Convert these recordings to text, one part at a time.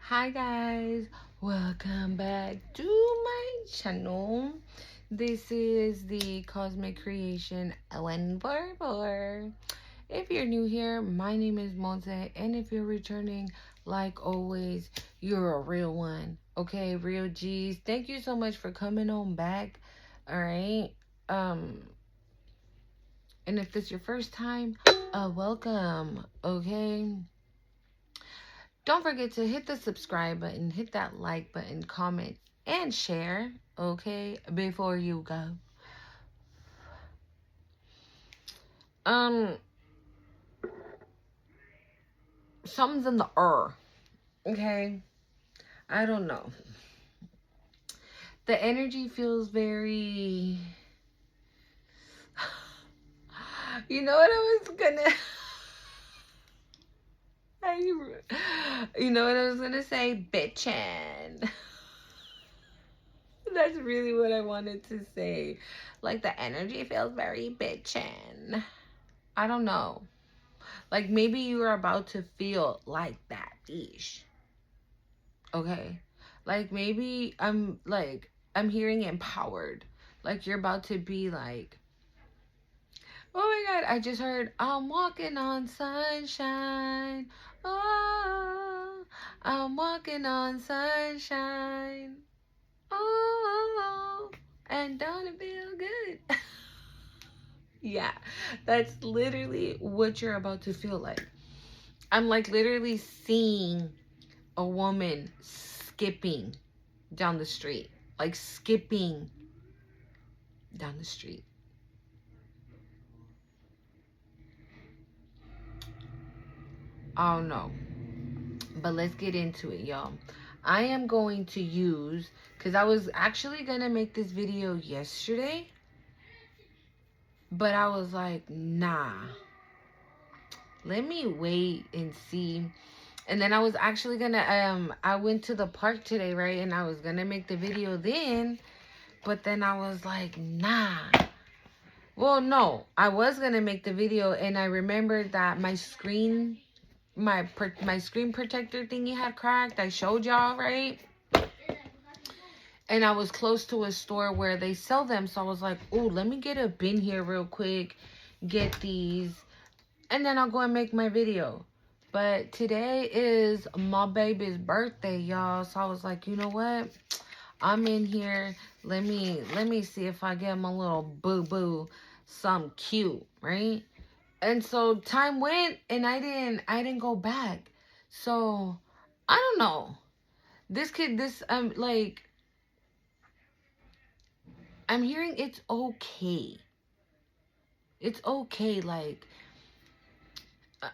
Hi guys, welcome back to my channel. This is the Cosmic Creation 144. If you're new here, my name is Monse, and if you're returning, like always, you're a real one. Okay, real G's. Thank you so much for coming on back. All right. Um, and if this is your first time, welcome. Okay. Don't forget to hit the subscribe button, hit that like button, comment, and share, okay, before you go. Um, something's in the okay? I don't know. The energy feels very... You know what I was gonna... You know what I was gonna say? Bitchin'. That's really what I wanted to say. Like, the energy feels very bitchin'. I don't know. Like, maybe you are about to feel like that ish. Okay. Like, maybe I'm hearing empowered. Like, you're about to be like, oh my God, I just heard, I'm walking on sunshine. Oh, I'm walking on sunshine. Oh, and don't it feel good? Yeah, that's literally what you're about to feel like. I'm like literally seeing a woman skipping down the street. Like skipping down the street. I don't know. But let's get into it, y'all. I am going to use, because I was actually going to make this video yesterday. But I was like, nah. Let me wait and see. And then I was actually going to, I went to the park today, right? And I was going to make the video then. But then I was like, nah. Well, no, I was going to make the video and I remembered that my screen, my screen protector thingy had cracked. I showed y'all, right? And I was close to a store where they sell them. So I was like, oh, let me get a bin here real quick, get these, and then I'll go and make my video. But today is my baby's birthday, y'all. So I was like, you know what? I'm in here. Let me see if I get my little boo-boo something cute, right? And so time went and I didn't go back. So I don't know. I'm hearing it's okay. It's okay, like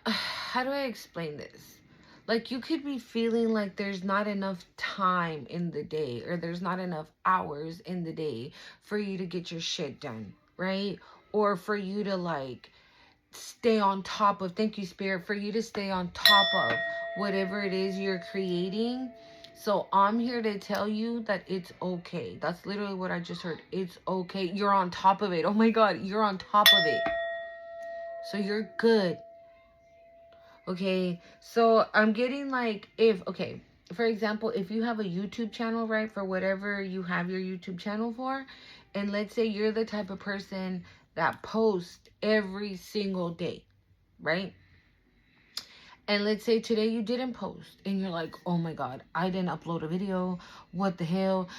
how do I explain this? Like, you could be feeling like there's not enough time in the day or there's not enough hours in the day for you to get your shit done, right? Or for you to like stay on top of, thank you, Spirit, for you to stay on top of whatever it is you're creating. So I'm here to tell you that it's okay. That's literally what I just heard. It's okay. You're on top of it. Oh my God, you're on top of it. So you're good. Okay, so I'm getting like, okay, for example, if you have a YouTube channel, right, for whatever you have your YouTube channel for, and let's say you're the type of person that posts every single day, right? And let's say today you didn't post and you're like, oh my God, I didn't upload a video. What the hell?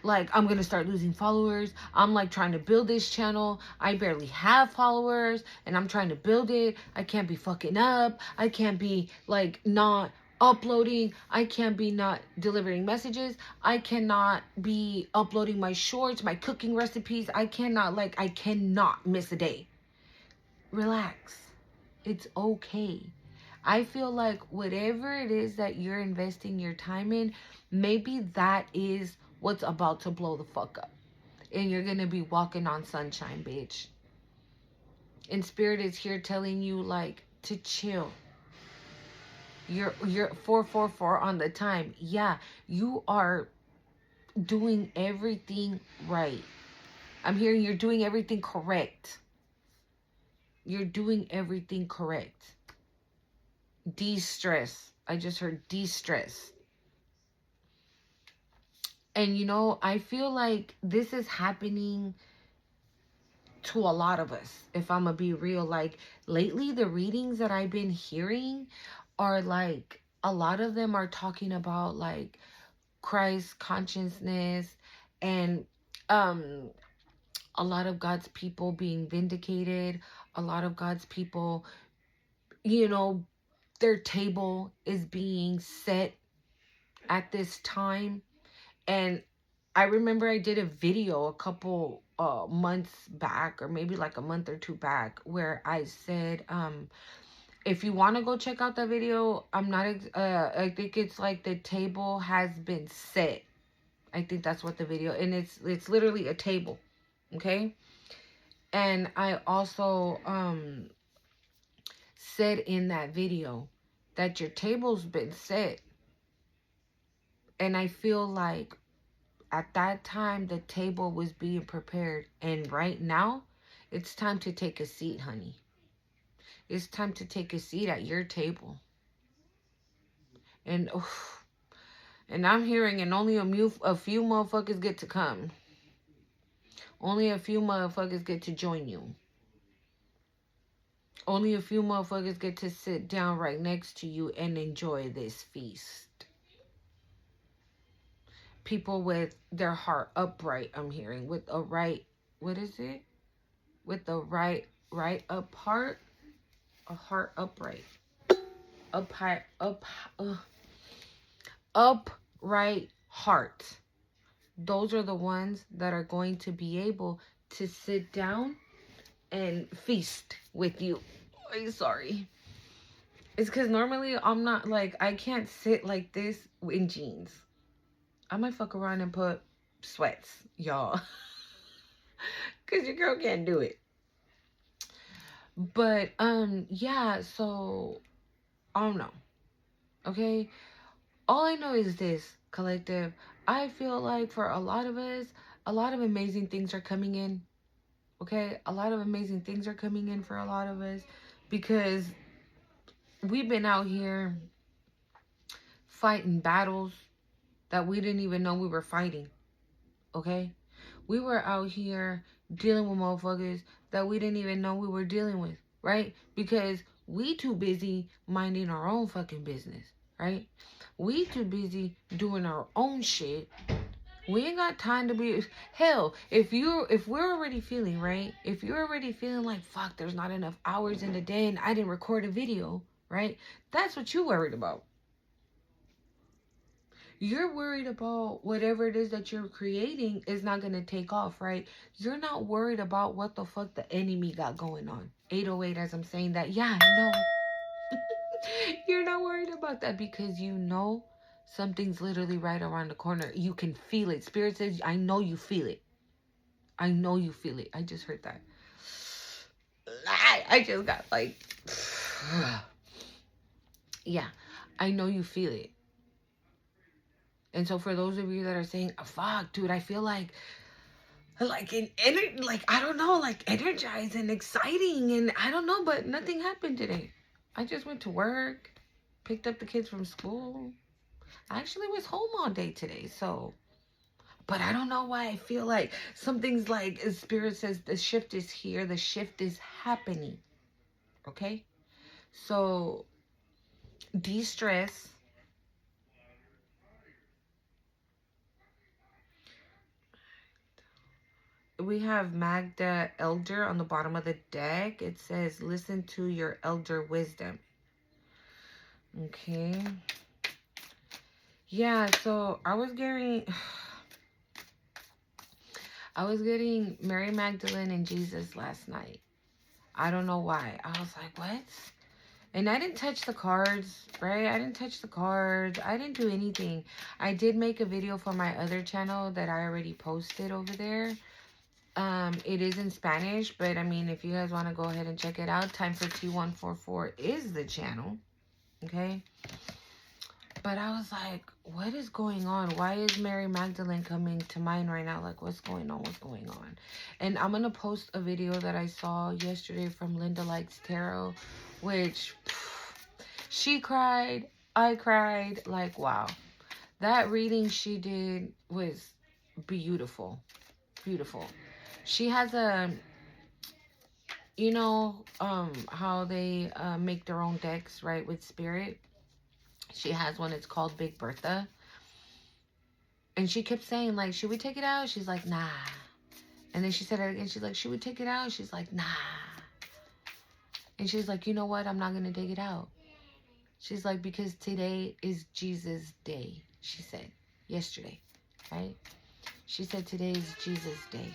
Like, I'm going to start losing followers. I'm like trying to build this channel. I barely have followers and I'm trying to build it. I can't be fucking up. I can't be like not uploading. I can't be not delivering messages. I cannot be uploading my shorts, my cooking recipes. I cannot miss a day. Relax. It's okay. I feel like whatever it is that you're investing your time in, maybe that is what's about to blow the fuck up. And you're going to be walking on sunshine, bitch. And Spirit is here telling you like to chill. You're 444 on the time. Yeah, you are doing everything right. I'm hearing you're doing everything correct. You're doing everything correct. De-stress. I just heard de-stress. And you know, I feel like this is happening to a lot of us, if I'm gonna be real. Like lately, the readings that I've been hearing are like, a lot of them are talking about like Christ consciousness, and um a lot of God's people being vindicated, a lot of God's people, you know, their table is being set at this time. And I remember I did a video a couple months back, or maybe like a month or two back, where I said, if you want to go check out that video, I think it's like the table has been set. I think that's what the video, and it's literally a table, okay? And I also said in that video that your table's been set. And I feel like at that time the table was being prepared, and right now it's time to take a seat, honey. It's time to take a seat at your table. And and I'm hearing, and only a few motherfuckers get to come. Only a few motherfuckers get to join you. Only a few motherfuckers get to sit down right next to you and enjoy this feast. People with their heart upright, I'm hearing, with a right, what is it? With the right up heart, a heart upright. Up high, upright heart. Those are the ones that are going to be able to sit down and feast with you. I'm sorry. It's because normally I'm not like, I can't sit like this in jeans. I might fuck around and put sweats, y'all. Because your girl can't do it. But, yeah, so, I don't know. Okay? All I know is this, collective. I feel like for a lot of us, a lot of amazing things are coming in. Okay? A lot of amazing things are coming in for a lot of us. Because we've been out here fighting battles that we didn't even know we were fighting. Okay? We were out here dealing with motherfuckers that we didn't even know we were dealing with, right? Because we too busy minding our own fucking business, right? We too busy doing our own shit. We ain't got time to be, hell, if we're already feeling, right? If you're already feeling like, fuck, there's not enough hours in the day and I didn't record a video, right? That's what you worried about. You're worried about whatever it is that you're creating is not going to take off, right? You're not worried about what the fuck the enemy got going on. 808, as I'm saying that. Yeah, no. You're not worried about that because you know something's literally right around the corner. You can feel it. Spirit says, I know you feel it. I know you feel it. I just heard that. I just got like, yeah, I know you feel it. And so for those of you that are saying, oh, fuck, dude, I feel like I don't know, like energized and exciting, and I don't know, but nothing happened today. I just went to work, picked up the kids from school. I actually was home all day today, so, but I don't know why I feel like something's like, Spirit says the shift is here, the shift is happening, okay? So, de-stress. We have Magda Elder on the bottom of the deck. It says, listen to your elder wisdom. Okay. Yeah, so I was getting Mary Magdalene and Jesus last night. I don't know why. I was like, what? And I didn't touch the cards, right? I didn't touch the cards. I didn't do anything. I did make a video for my other channel that I already posted over there. It is in Spanish, but I mean, if you guys want to go ahead and check it out, Time for T144 is the channel, okay? But I was like, what is going on? Why is Mary Magdalene coming to mind right now? Like, what's going on? What's going on? And I'm going to post a video that I saw yesterday from Linda Likes Tarot, which she cried. I cried like, wow. That reading she did was beautiful. Beautiful. She has a, you know, how they make their own decks, right, with spirit. She has one, it's called Big Bertha. And she kept saying, like, should we take it out? She's like, nah. And then she said it again. She's like, should we take it out? She's like, nah. And she's like, you know what? I'm not going to take it out. She's like, because today is Jesus' day, she said. Yesterday, right? She said, today is Jesus' day.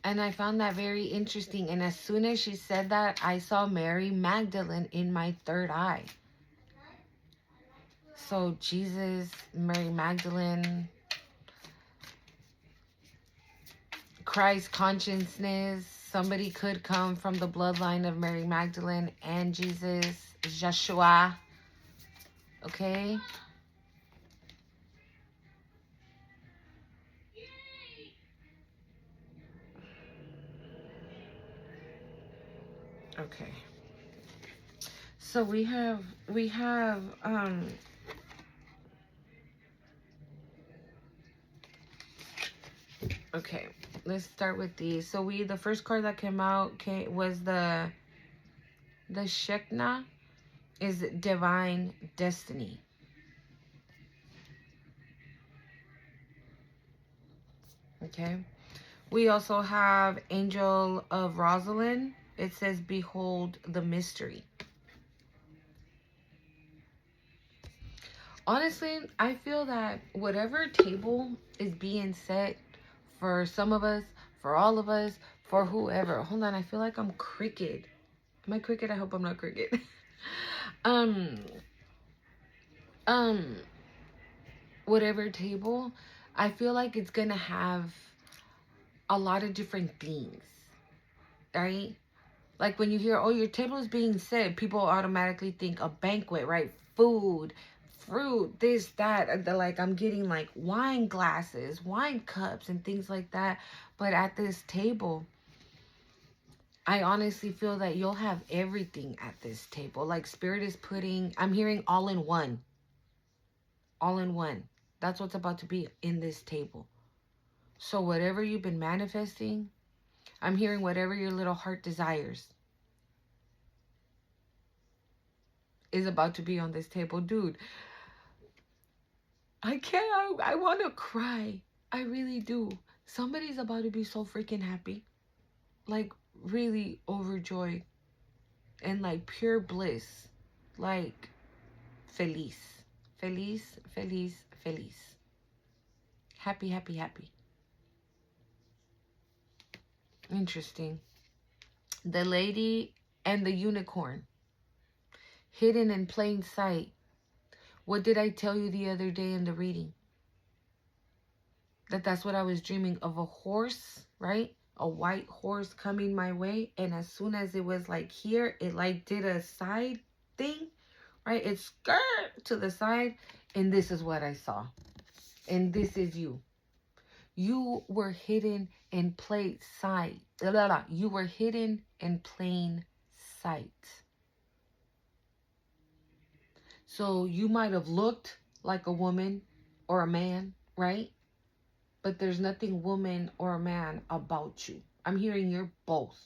And I found that very interesting. And as soon as she said that, I saw Mary Magdalene in my third eye. So Jesus, Mary Magdalene, Christ consciousness. Somebody could come from the bloodline of Mary Magdalene and Jesus, Joshua. Okay? Okay. So we have okay, let's start with these. So the first card that came out was the Shekinah, is divine destiny. Okay. We also have Angel of Rosalind. It says, behold the mystery. Honestly, I feel that whatever table is being set for some of us, for all of us, for whoever. Hold on, I feel like I'm crooked. Am I crooked? I hope I'm not crooked. um, whatever table, I feel like it's gonna have a lot of different themes, right? Like when you hear, oh, your table is being set, people automatically think a banquet, right? Food, fruit, this, that. Like I'm getting like wine glasses, wine cups, and things like that. But at this table, I honestly feel that you'll have everything at this table. Like Spirit is putting, I'm hearing all in one. All in one. That's what's about to be in this table. So whatever you've been manifesting, I'm hearing whatever your little heart desires is about to be on this table. Dude, I can't. I want to cry. I really do. Somebody's about to be so freaking happy. Like, really overjoyed. And, like, pure bliss. Like, feliz. Feliz, feliz, feliz. Happy, happy, happy. Interesting. The lady and the unicorn. Hidden in plain sight. What did I tell you the other day in the reading? That's what I was dreaming of, a horse, right? A white horse coming my way. And as soon as it was like here, it like did a side thing, right? It skirt to the side. And this is what I saw. And this is you. You were hidden in plain sight. You were hidden in plain sight. So you might have looked like a woman or a man, right? But there's nothing woman or man about you. I'm hearing you're both.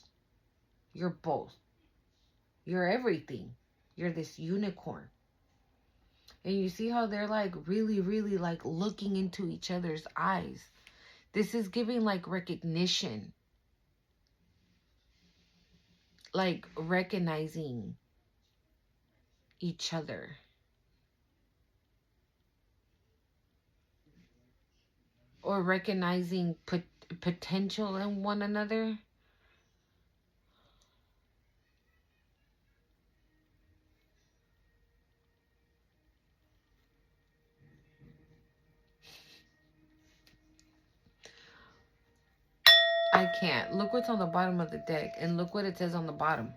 You're both. You're everything. You're this unicorn. And you see how they're like really, really like looking into each other's eyes. This is giving like recognition. Like recognizing each other. Or recognizing potential in one another. I can't. Look what's on the bottom of the deck. And look what it says on the bottom.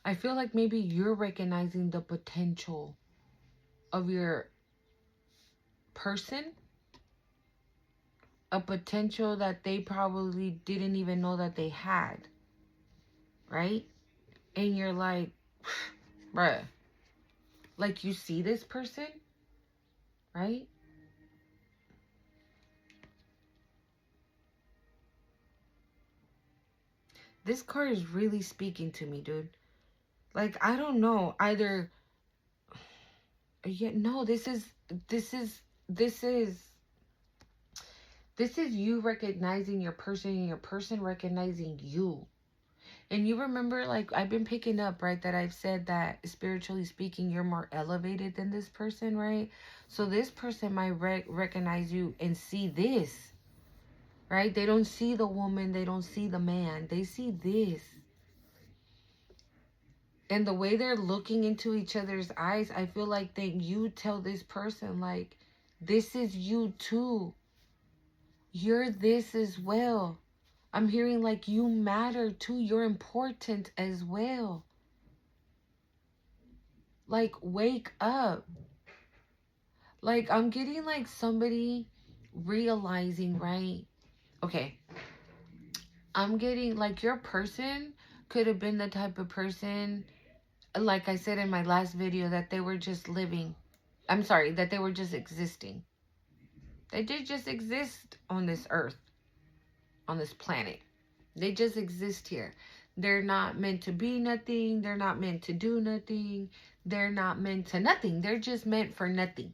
I feel like maybe you're recognizing the potential of your person. a potential that they probably didn't even know that they had, right? And you're like, bruh, like you see this person, right? This card is really speaking to me, dude. Like, I don't know, either, yeah, no, this is, this is, this is you recognizing your person and your person recognizing you. And you remember, like, I've been picking up, right, that I've said that spiritually speaking, you're more elevated than this person, right? So this person might recognize you and see this, right? They don't see the woman, they don't see the man, they see this. And the way they're looking into each other's eyes, I feel like that you tell this person, like, this is you too. You're this as well. I'm hearing like you matter too. You're important as well. Like, wake up. Like, I'm getting like somebody realizing, right? Okay. I'm getting like your person could have been the type of person, like I said in my last video, that they were just living. I'm sorry, that they were just existing. They did just exist on this earth, on this planet. They just exist here. They're not meant to be nothing. They're not meant to do nothing. They're not meant to nothing. They're just meant for nothing,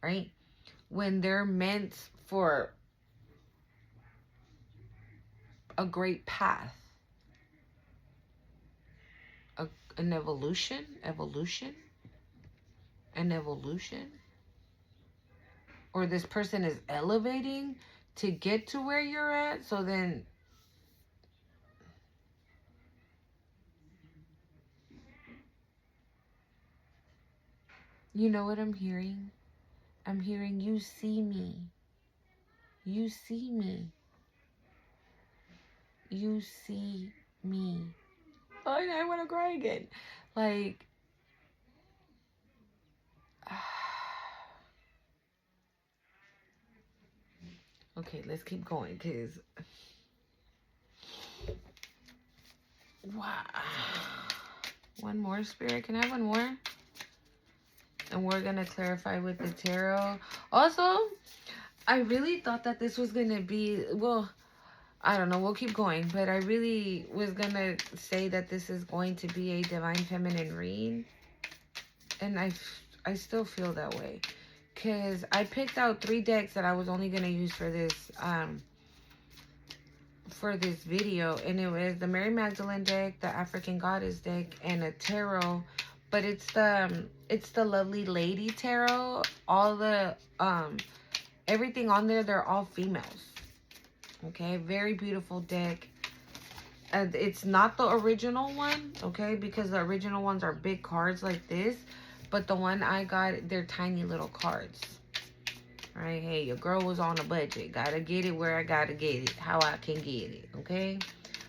right? When they're meant for a great path, an evolution, an evolution, or this person is elevating to get to where you're at. So then, you know what I'm hearing? I'm hearing you see me. You see me. You see me. Oh, I want to cry again. Like, okay, let's keep going, because, wow. One more, Spirit. Can I have one more? And we're going to clarify with the tarot. Also, I really thought that this was going to be, well, I don't know, we'll keep going, but I really was going to say that this is going to be a divine feminine read. And I still feel that way. Because I picked out 3 decks that I was only going to use for this video, and it was the Mary Magdalene deck, the African Goddess deck, and a tarot. But it's the Lovely Lady tarot. All the everything on there, they're all females. Okay, very beautiful deck. It's not the original one, okay, because the original ones are big cards like this, but the one I got, they're tiny little cards. Right? Hey, your girl was on a budget. Gotta get it where I gotta get it. How I can get it. Okay?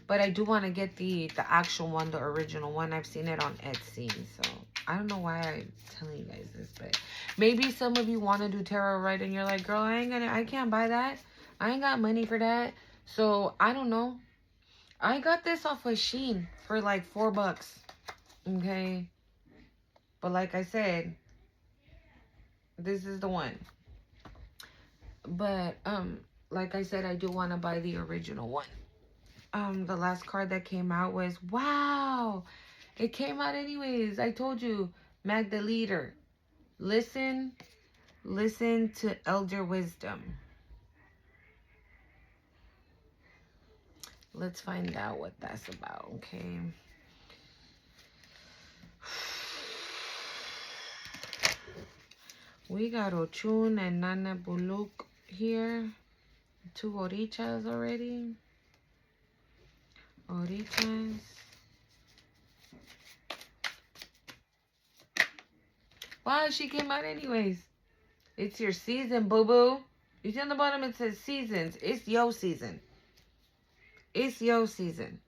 But I do want to get the actual one, the original one. I've seen it on Etsy. So, I don't know why I'm telling you guys this. But maybe some of you want to do tarot, right? And you're like, girl, I can't buy that. I ain't got money for that. So, I don't know. I got this off of Shein for like $4. Okay? But like I said, this is the one. But, like I said, I do want to buy the original one. The last card that came out was, wow, it came out anyways. I told you, Mag the Leader. Listen to elder wisdom. Let's find out what that's about, okay? We got Ochun and Nana Buluk here. 2 Orichas already. Orichas. Wow, she came out anyways. It's your season, boo-boo. You see on the bottom it says seasons. It's your season. It's your season.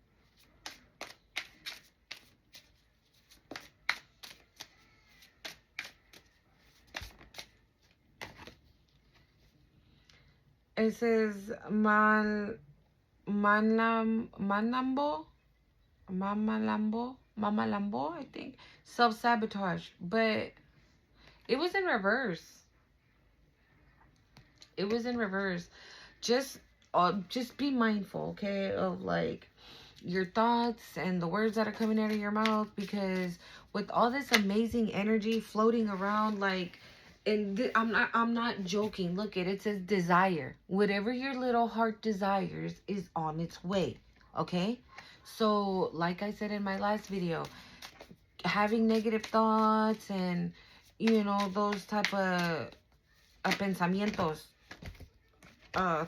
It says Manlambo, Mama Lambo, I think. Self-sabotage. But it was in reverse. It was in reverse. Just be mindful, okay, of like your thoughts and the words that are coming out of your mouth, because with all this amazing energy floating around, like, and I'm not joking. Look, it says desire. Whatever your little heart desires is on its way. Okay? So, like I said in my last video, having negative thoughts and those type of pensamientos. Uh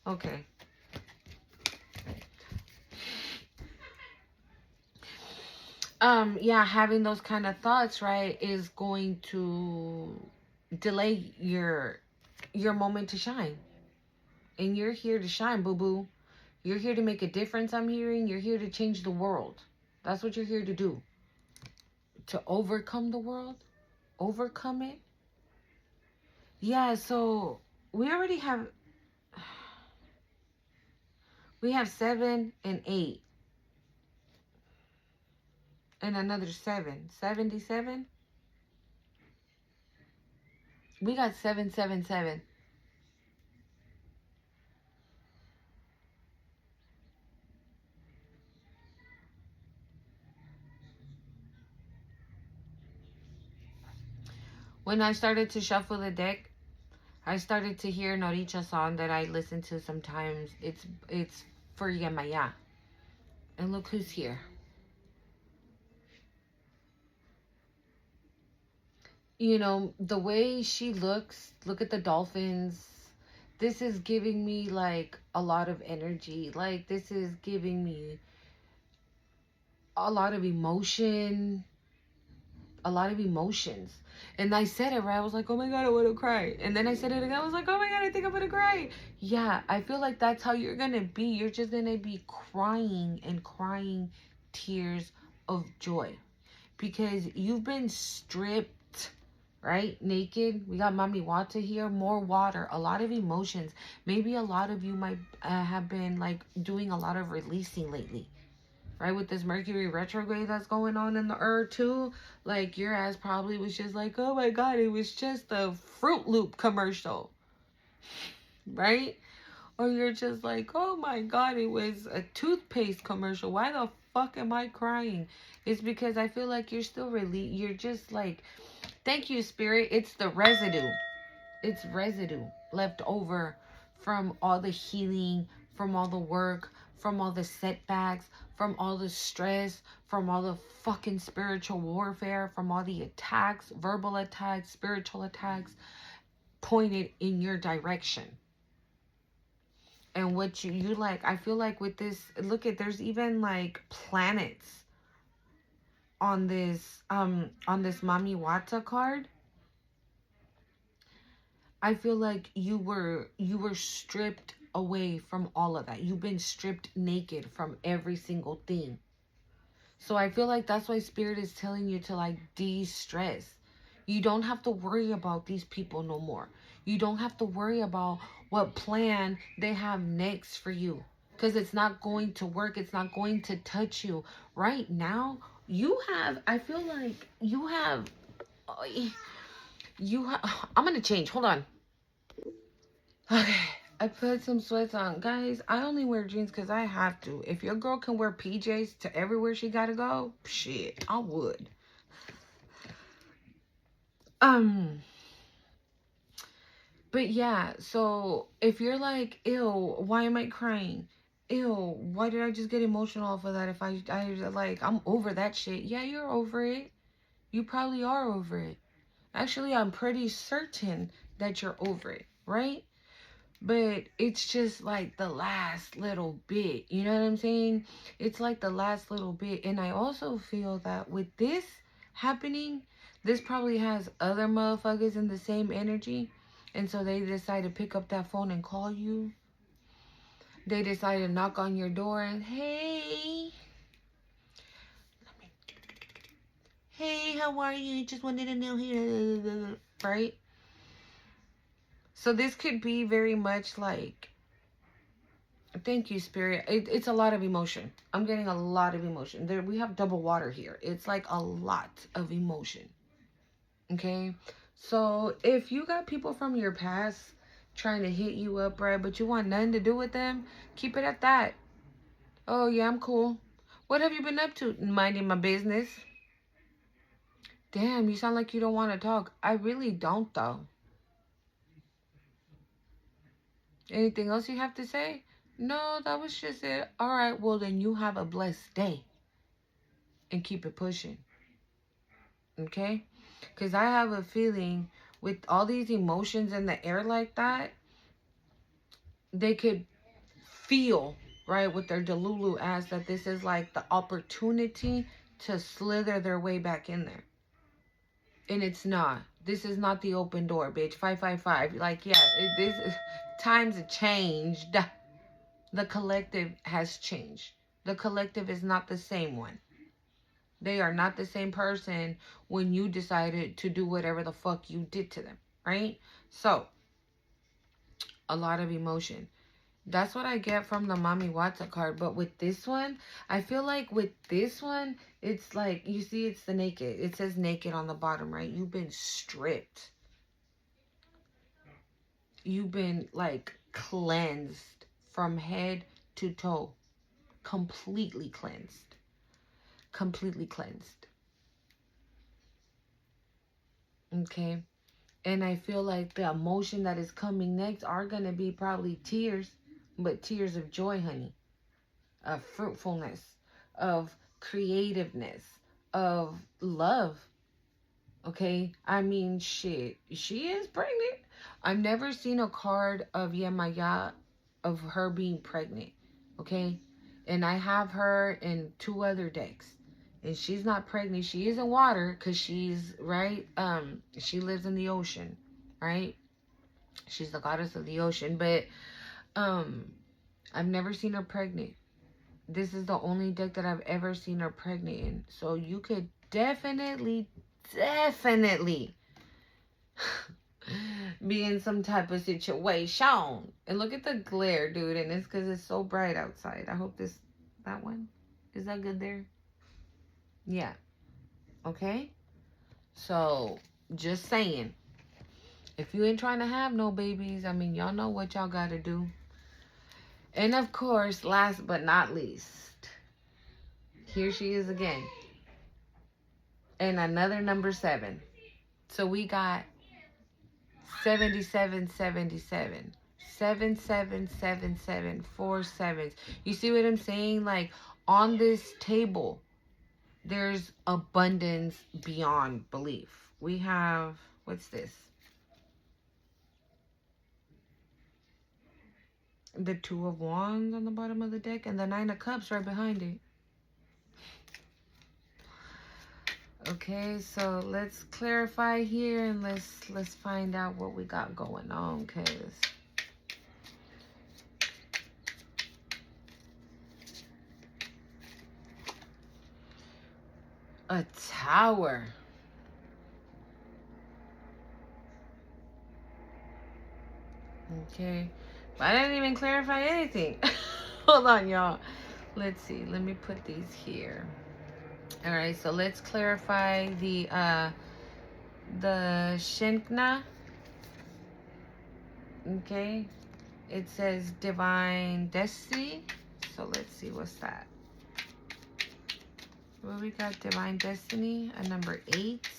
okay. Yeah, having those kind of thoughts, right, is going to delay your moment to shine. And you're here to shine, boo boo. You're here to make a difference. I'm hearing you're here to change the world. That's what you're here to do. To overcome the world, overcome it. Yeah, so we already have 7 and 8 and another 7. 77. We got 777. When I started to shuffle the deck, I started to hear Noricha song that I listen to sometimes. It's for Yamaya. And look who's here. The way she looks, look at the dolphins. This is giving me like a lot of energy. Like this is giving me a lot of emotion, a lot of emotions. And I said it right. I was like, oh my God, I want to cry. And then I said it again. I was like, oh my God, I think I'm going to cry. Yeah, I feel like that's how you're going to be. You're just going to be crying and crying tears of joy. Because you've been stripped, right? Naked. We got Mami Wata here. More water. A lot of emotions. Maybe a lot of you might have been like doing a lot of releasing lately. Right, with this Mercury retrograde that's going on in the earth too, like your ass probably was just like, oh my God, it was just a Fruit Loop commercial, right? Or you're just like, oh my God, it was a toothpaste commercial. Why the fuck am I crying? It's because I feel like you're still really, you're just like, thank you, Spirit. It's the residue. It's residue left over from all the healing, from all the work, from all the setbacks, from all the stress, from all the fucking spiritual warfare, from all the attacks, verbal attacks, spiritual attacks pointed in your direction. And what you like, I feel like with this, look at, there's even like planets on this Mami Wata card. I feel like you were stripped away from all of that. You've been stripped naked from every single thing. So I feel like that's why Spirit is telling you to like de-stress. You don't have to worry about these people no more. You don't have to worry about what plan they have next for you. Because it's not going to work. It's not going to touch you. Right now, I feel like I'm going to change. Hold on. Okay, I put some sweats on. Guys, I only wear jeans because I have to. If your girl can wear PJs to everywhere she gotta go, shit, I would. But yeah, so if you're like, ew, why am I crying? Ew, why did I just get emotional off of that? If I like, I'm over that shit. Yeah, you're over it. You probably are over it. Actually, I'm pretty certain that you're over it, right? But it's just like the last little bit. You know what I'm saying? It's like the last little bit. And I also feel that with this happening, this probably has other motherfuckers in the same energy. And so they decide to pick up that phone and call you. They decide to knock on your door and, hey, how are you? Just wanted to know here, right? So this could be very much like, thank you, Spirit. It's a lot of emotion. I'm getting a lot of emotion. There, we have double water here. It's like a lot of emotion. Okay? So if you got people from your past trying to hit you up, right, but you want nothing to do with them, keep it at that. Oh, yeah, I'm cool. What have you been up to? Minding my business. Damn, you sound like you don't want to talk. I really don't, though. Anything else you have to say? No, that was just it. All right, well, then you have a blessed day and keep it pushing. Okay? Because I have a feeling with all these emotions in the air like that, they could feel, right, with their Delulu ass that this is like the opportunity to slither their way back in there. And it's not. This is not the open door, bitch. 555. Like, yeah, this is, times have changed. The collective has changed. The collective is not the same one. They are not the same person when you decided to do whatever the fuck you did to them, right? So, a lot of emotion. That's what I get from the Mommy Watson card. But with this one, I feel like with this one, it's like, you see, it's the naked. It says naked on the bottom, right? You've been stripped. You've been, like, cleansed from head to toe. Completely cleansed. Completely cleansed. Okay? And I feel like the emotion that is coming next are going to be probably tears. But tears of joy, honey. Of fruitfulness, of creativeness, of love. Okay? I mean, shit. She is pregnant. I've never seen a card of Yemaya of her being pregnant. Okay? And I have her in 2 other decks. And she's not pregnant. She is in water because she's, right? She lives in the ocean. Right? She's the goddess of the ocean. But, I've never seen her pregnant. This is the only deck that I've ever seen her pregnant in. So you could definitely be in some type of situation. And look at the glare, dude. And it's because it's so bright outside. I hope that one, is that good there? Yeah. Okay. So just saying, if you ain't trying to have no babies, I mean, y'all know what y'all got to do. And of course, last but not least, here she is again. And another number 7. So we got 7777. 7777. 4 sevens. You see what I'm saying? Like, on this table, there's abundance beyond belief. We have, what's this? The 2 of Wands on the bottom of the deck, and the 9 of Cups right behind it. Okay, so let's clarify here and let's find out what we got going on, cause a Tower. Okay, but I didn't even clarify anything. Hold on, y'all. Let's see. Let me put these here. All right, so let's clarify the Shinkna. Okay, it says Divine Destiny. So let's see what's that. Well, we got Divine Destiny, a number 8.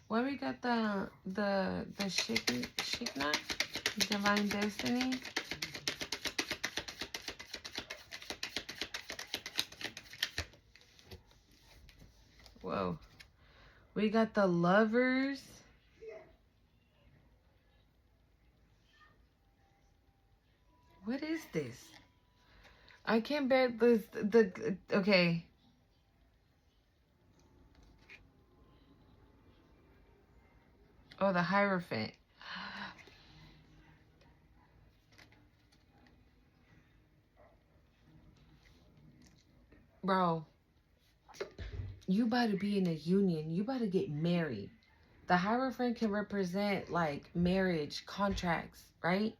Well, we got the Shikna, Divine Destiny. Whoa. We got the Lovers. What is this? I can't bear this. Okay. Oh, the Hierophant. Bro, you about to be in a union. You about to get married. The Hierophant can represent like marriage, contracts, right?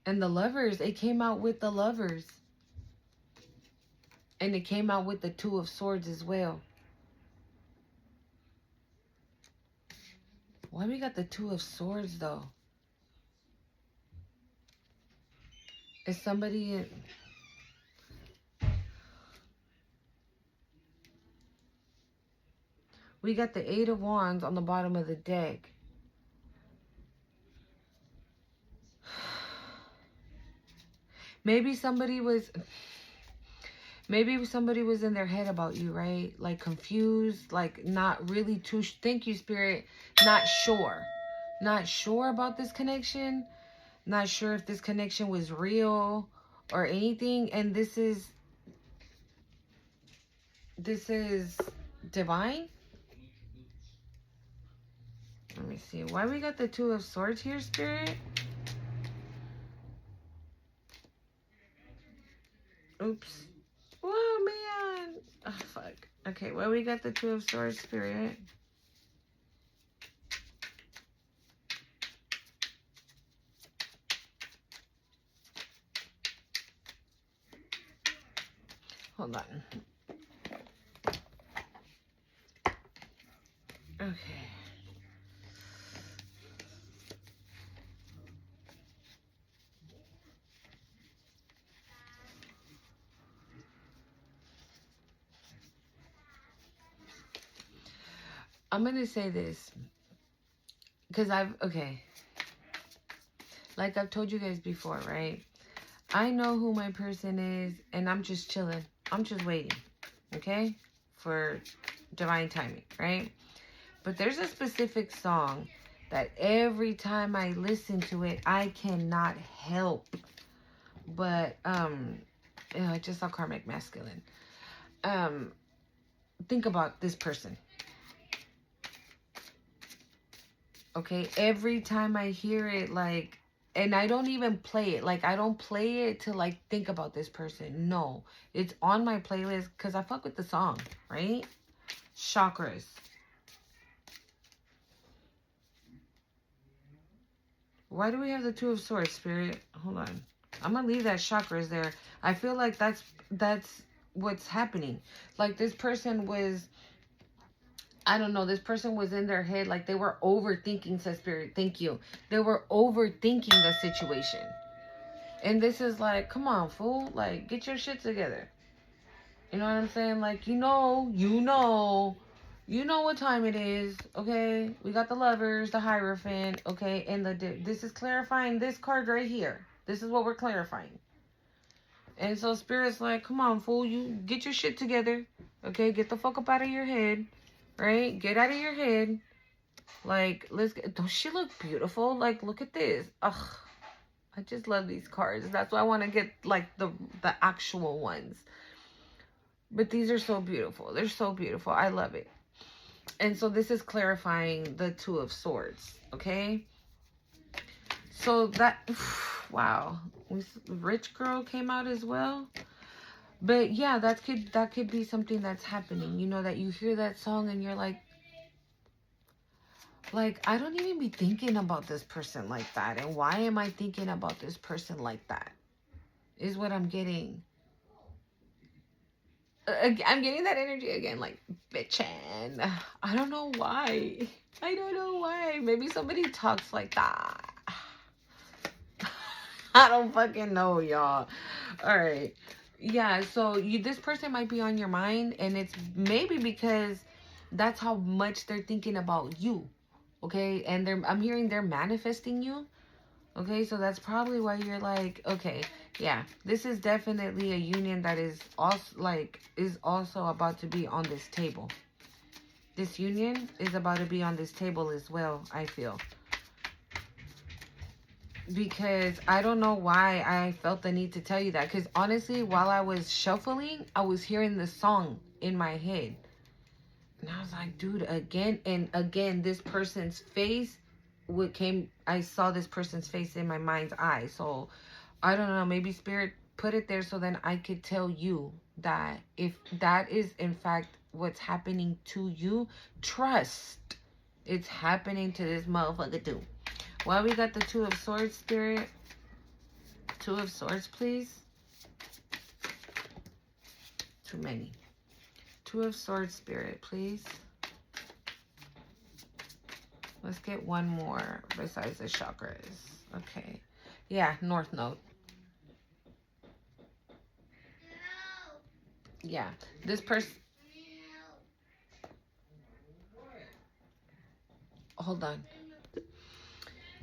And the Lovers, it came out with the Lovers. And it came out with the Two of Swords as well. Why we got the Two of Swords though? Is somebody in... We got the Eight of Wands on the bottom of the deck. Maybe somebody was in their head about you, right? Like confused, like not really too, thank you, Spirit, not sure. Not sure about this connection. Not sure if this connection was real or anything. And this is divine. Let me see. Why we got the Two of Swords here, Spirit? Oops. Whoa, man. Oh, fuck. Okay, well, we got the Two of Swords, Spirit. Hold on. Okay. I'm going to say this. Because like I've told you guys before, right? I know who my person is, and I'm just chilling. I'm just waiting, okay? For divine timing, right? But there's a specific song that every time I listen to it, I cannot help but, I just saw karmic masculine. Think about this person. Okay, every time I hear it, like, and I don't even play it. Like, I don't play it to, like, think about this person. No, it's on my playlist because I fuck with the song, right? Chakras. Why do we have the Two of Swords, Spirit? Hold on. I'm going to leave that chakras there. I feel like that's what's happening. Like, this person was... I don't know, this person was in their head, like they were overthinking, says Spirit. Thank you. They were overthinking the situation. And this is like, come on, fool. Like, get your shit together. You know what I'm saying? Like, you know what time it is, okay? We got the Lovers, the Hierophant, okay? And this is clarifying this card right here. This is what we're clarifying. And so Spirit's like, come on, fool. You get your shit together, okay? Get the fuck up out of your head. Right? Get out of your head. Like, don't she look beautiful? Like, look at this. Ugh. I just love these cards. That's why I want to get, like, the actual ones. But these are so beautiful. They're so beautiful. I love it. And so this is clarifying the Two of Swords. Okay? So that... Wow. Rich Girl came out as well. But yeah, that could be something that's happening. You know, that you hear that song and you're like, I don't even be thinking about this person like that. And why am I thinking about this person like that? Is what I'm getting. I'm getting that energy again, like, bitchin'. I don't know why. I don't know why. Maybe somebody talks like that. I don't fucking know, y'all. All right. Yeah, so this person might be on your mind, and it's maybe because that's how much they're thinking about you, okay? And I'm hearing they're manifesting you, okay? So that's probably why you're like, okay, yeah, this is definitely a union that is also about to be on this table. This union is about to be on this table as well, I feel. Because I don't know why I felt the need to tell you that. Because honestly, while I was shuffling, I was hearing the song in my head. And I was like, dude, again and again, this person's face I saw this person's face in my mind's eye. So, I don't know, maybe Spirit put it there so then I could tell you. that if that is in fact what's happening to you, trust it's happening to this motherfucker too. Why we got the Two of Swords, Spirit? Two of Swords, please. Too many. Two of Swords, Spirit, please. Let's get one more besides the chakras. Okay. Yeah, North Node. Yeah. This person... Hold on.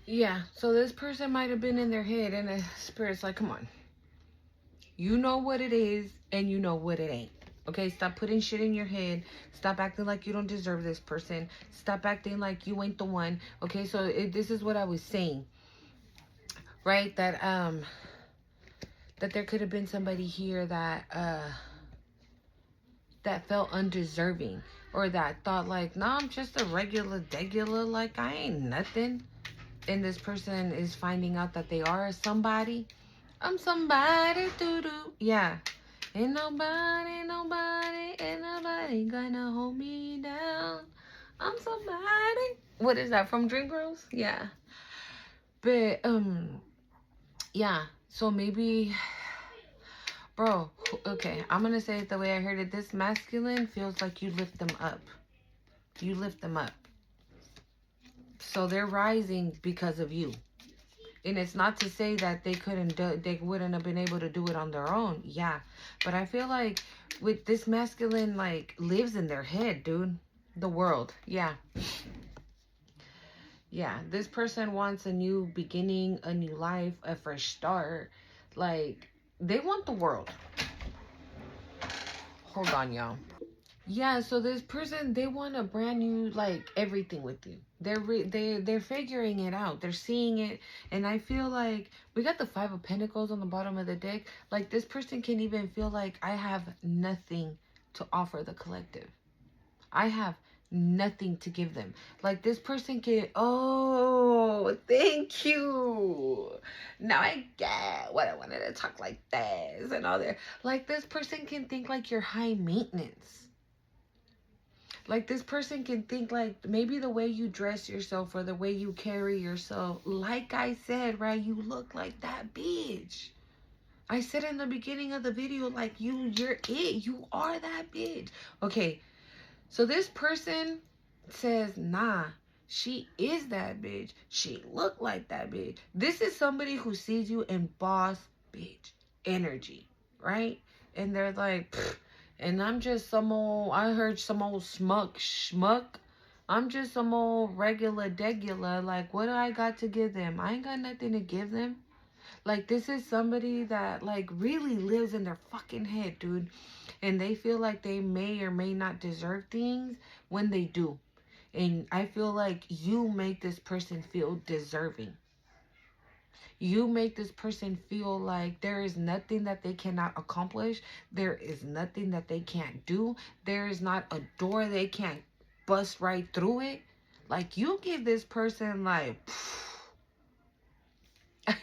Yeah, so this person might have been in their head and the spirit's like, come on. You know what it is and you know what it ain't. Okay, stop putting shit in your head. Stop acting like you don't deserve this person. Stop acting like you ain't the one. Okay, so this is what I was saying. Right? That there could have been somebody here that that felt undeserving, or that thought like, nah, I'm just a degular, like I ain't nothing. And this person is finding out that they are somebody. I'm somebody, doo-doo. Yeah. Ain't nobody gonna hold me down. I'm somebody. What is that, from Dreamgirls? Yeah. But, yeah. So maybe, bro, okay, I'm gonna say it the way I heard it. This masculine feels like you lift them up. You lift them up. So they're rising because of you. And it's not to say that they they wouldn't have been able to do it on their own. Yeah. But I feel like with this masculine, like, lives in their head, dude. The world. Yeah. Yeah. This person wants a new beginning, a new life, a fresh start. Like, they want the world. Hold on, y'all. Yeah, so this person, they want a brand new, like, everything with you. They're figuring it out. They're seeing it, and I feel like we got the Five of Pentacles on the bottom of the deck. Like, this person can even feel like, I have nothing to offer the collective. I have nothing to give them. Like, this person can, oh, thank you. Now I get what I wanted to talk like this and all that. Like, this person can think like you're high maintenance. Like, this person can think like maybe the way you dress yourself or the way you carry yourself. Like I said, right? You look like that bitch. I said in the beginning of the video, like, you're it. You are that bitch. Okay. So this person says, nah, she is that bitch. She look like that bitch. This is somebody who sees you in boss bitch energy, right? And they're like, pfft, and I'm just some old, I heard some old schmuck. I'm just some old regular degular. Like, what do I got to give them? I ain't got nothing to give them. Like, this is somebody that, like, really lives in their fucking head, dude. And they feel like they may or may not deserve things when they do. And I feel like you make this person feel deserving. You make this person feel like there is nothing that they cannot accomplish. There is nothing that they can't do. There is not a door they can't bust right through it. Like, you give this person, like,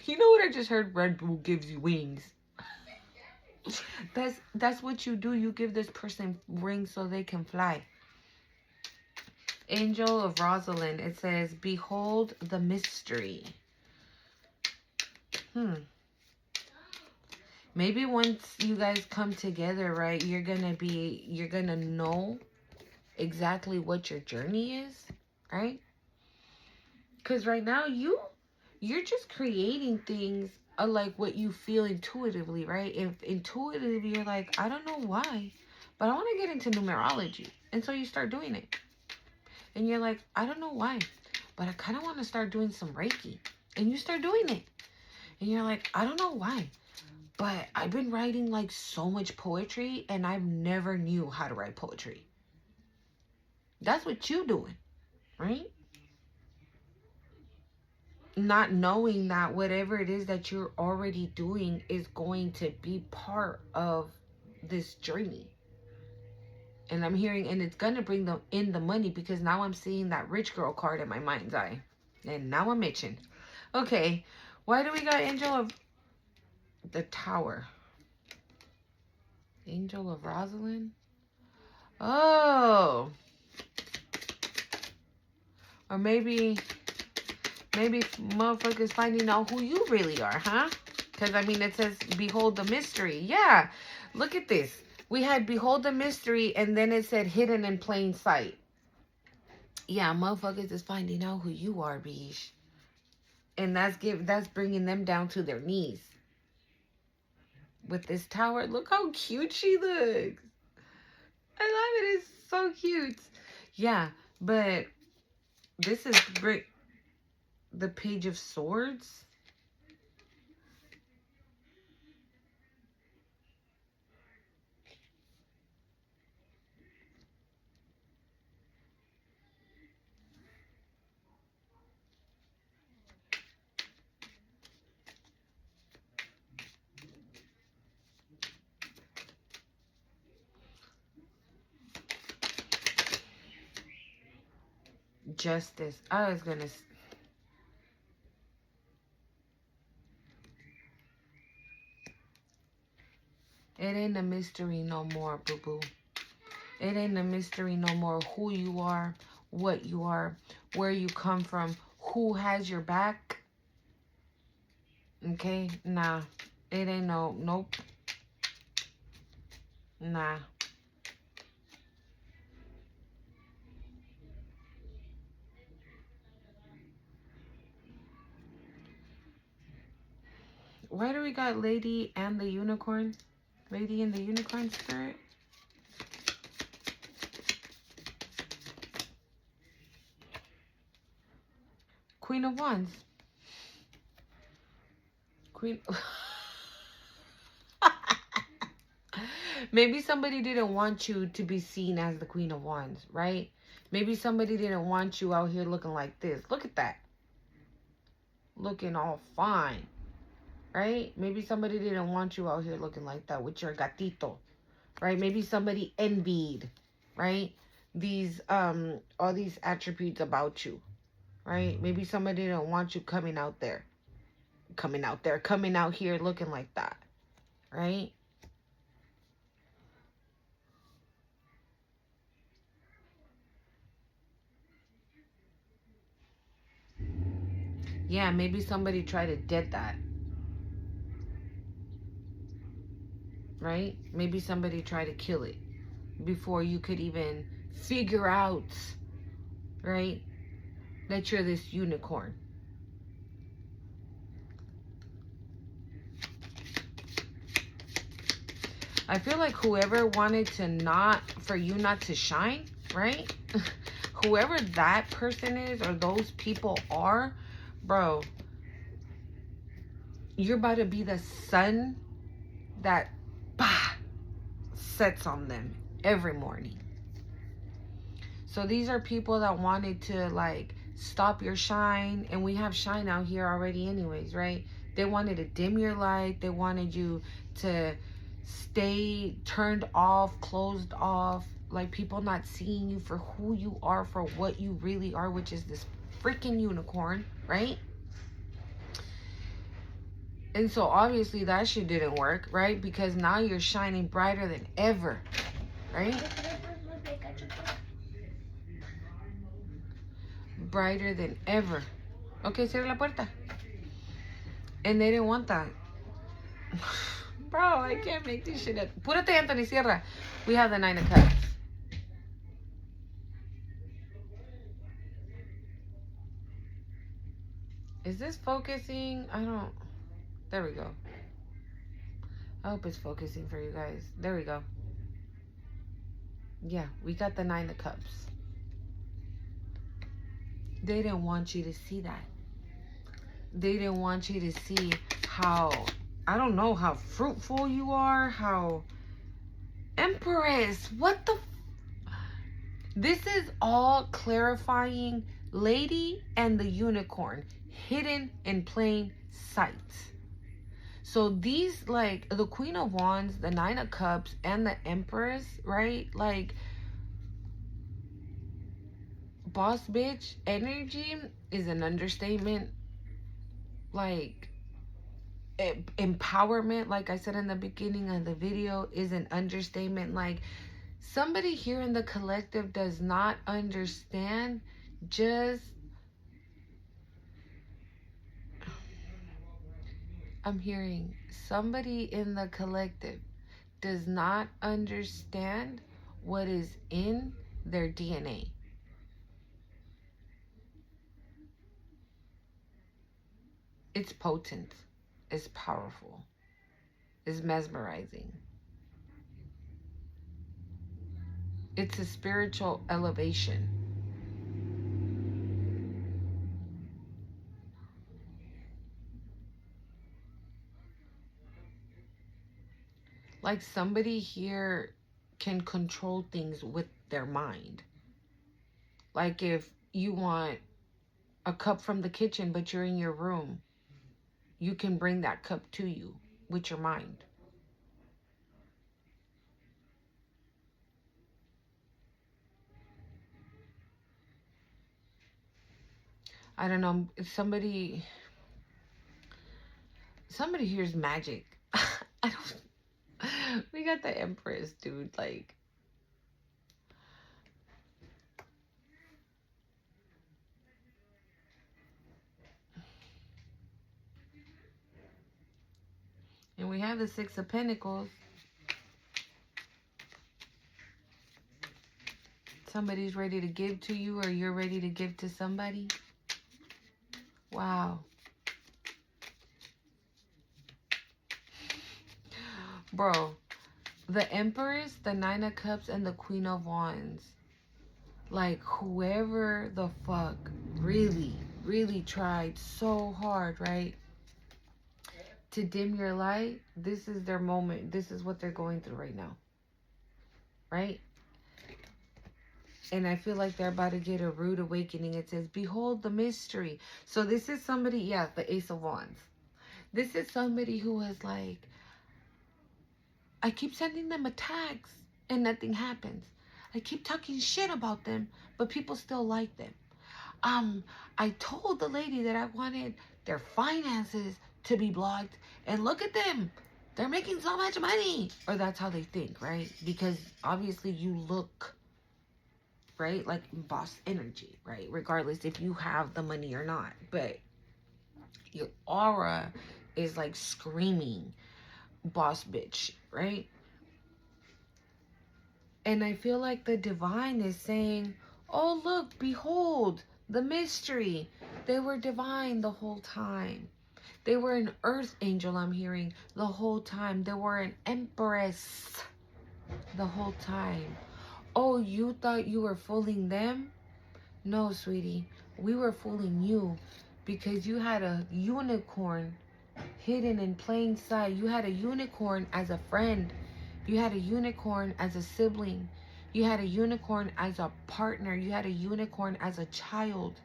you know what I just heard? Red Bull gives you wings. That's what you do. You give this person wings so they can fly. Angel of Rosalind. It says, behold the mystery. Maybe once you guys come together, right, you're gonna know exactly what your journey is, right? Because right now you're just creating things like what you feel intuitively, right? If intuitively you're like, I don't know why, but I want to get into numerology. And so you start doing it. And you're like, I don't know why, but I kind of want to start doing some Reiki. And you start doing it. And you're like, I don't know why, but I've been writing like so much poetry and I've never knew how to write poetry. That's what you doing, right? Not knowing that whatever it is that you're already doing is going to be part of this journey. And I'm hearing, and it's going to bring them in the money, because now I'm seeing that rich girl card in my mind's eye. And now I'm itching. Okay. Why do we got Angel of the Tower? Angel of Rosalind. Oh. Or maybe motherfuckers finding out who you really are, huh? Because, I mean, it says, behold the mystery. Yeah. Look at this. We had behold the mystery, and then it said hidden in plain sight. Yeah, motherfuckers is finding out who you are, bish. And that's bringing them down to their knees. With this tower. Look how cute she looks. I love it. It's so cute. Yeah, but this is great. The Page of Swords. Justice. I was gonna. It ain't a mystery no more, boo boo. It ain't a mystery no more who you are, what you are, where you come from, who has your back. Okay? Nah. It ain't nope. Nah. Why do we got Lady and the Unicorn? Lady and the Unicorn Spirit? Queen of Wands. Queen. Maybe somebody didn't want you to be seen as the Queen of Wands, right? Maybe somebody didn't want you out here looking like this. Look at that. Looking all fine, right? Maybe somebody didn't want you out here looking like that with your gatito, right? Maybe somebody envied, right? These, all these attributes about you, right? Maybe somebody didn't want you coming out here looking like that, right? Yeah, maybe somebody tried to dead that, right? Maybe somebody tried to kill it before you could even figure out, right, that you're this unicorn. I feel like whoever wanted for you not to shine, right? Whoever that person is or those people are, bro, you're about to be the sun that sets on them every morning. So these are people that wanted to like stop your shine, and we have shine out here already anyways, right? They wanted to dim your light. They wanted you to stay turned off, closed off, like people not seeing you for who you are, for what you really are, which is this freaking unicorn, right? And so obviously that shit didn't work, right? Because now you're shining brighter than ever, right? Brighter than ever. Okay, cierra la puerta. And they didn't want that. Bro, I can't make this shit up. Púrate, Anthony, cierra. We have the 9 of Cups. Is this focusing? I don't... There we go. I hope it's focusing for you guys. There we go. Yeah, we got the 9 of Cups. They didn't want you to see that. They didn't want you to see how, I don't know, how fruitful you are, how... Empress, what the... This is all clarifying Lady and the Unicorn, hidden in plain sight. So these, like, the Queen of Wands, the 9 of Cups, and the Empress, right? Like, boss bitch energy is an understatement. Like, empowerment, like I said in the beginning of the video, is an understatement. Like, somebody here in the collective does not understand just, I'm hearing somebody in the collective does not understand what is in their DNA. It's potent, it's powerful, it's mesmerizing. It's a spiritual elevation. Like, somebody here can control things with their mind. Like, if you want a cup from the kitchen but you're in your room, you can bring that cup to you with your mind. I don't know, somebody here's magic. I don't, we got the Empress, dude, like, and we have the Six of Pentacles. Somebody's ready to give to you, or you're ready to give to somebody. Wow. Bro, the Empress, the Nine of Cups, and the Queen of Wands. Like, whoever the fuck really, really tried so hard, right, to dim your light, this is their moment. This is what they're going through right now. Right? And I feel like they're about to get a rude awakening. It says, behold the mystery. So this is somebody, yeah, the Ace of Wands. This is somebody who is like, I keep sending them attacks and nothing happens. I keep talking shit about them, but people still like them. I told the lady that I wanted their finances to be blocked, and look at them. They're making so much money. Or that's how they think, right? Because obviously you look, right, like boss energy, right? Regardless if you have the money or not. But your aura is like screaming boss bitch, right? And I feel like the divine is saying, oh, look, behold, the mystery. They were divine the whole time. They were an earth angel, I'm hearing, the whole time. They were an empress the whole time. Oh, you thought you were fooling them? No, sweetie. We were fooling you because you had a unicorn hidden in plain sight. You had a unicorn as a friend. You had a unicorn as a sibling. You had a unicorn as a partner. You had a unicorn as a child.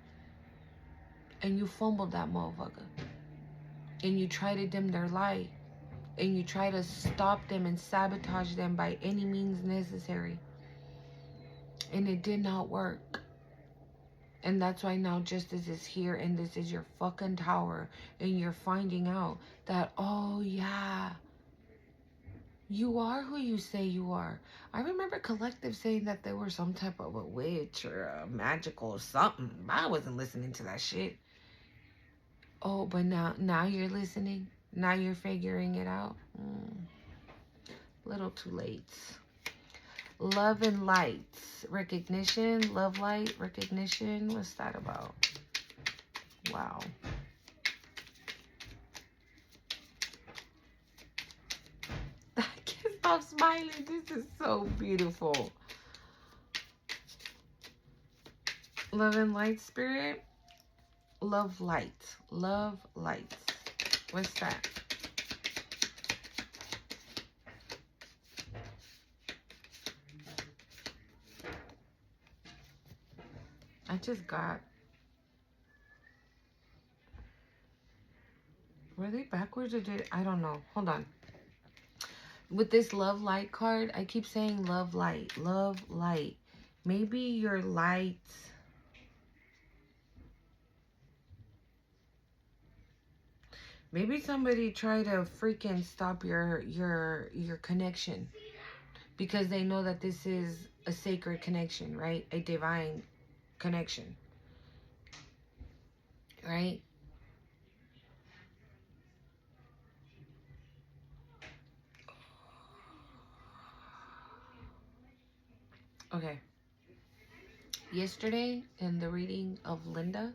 And you fumbled that motherfucker. And you try to dim their light. And you try to stop them and sabotage them by any means necessary. And it did not work. And that's why now justice is here, and this is your fucking tower. And you're finding out that, oh yeah, you are who you say you are. I remember Collective saying that they were some type of a witch or a magical something. I wasn't listening to that shit. Oh, but now you're listening. Now you're figuring it out. Little too late. Love and light. Recognition. Love, light, recognition. What's that about? Wow. I can't stop smiling. This is so beautiful. Love and light, spirit. Love, light. Love, light. What's that? I just got... Were they backwards or did... I don't know. Hold on. With this love light card, I keep saying love light. Love light. Maybe your light... Maybe somebody try to freaking stop your connection because they know that this is a sacred connection, right? A divine connection, right? Okay. Yesterday in the reading of Linda,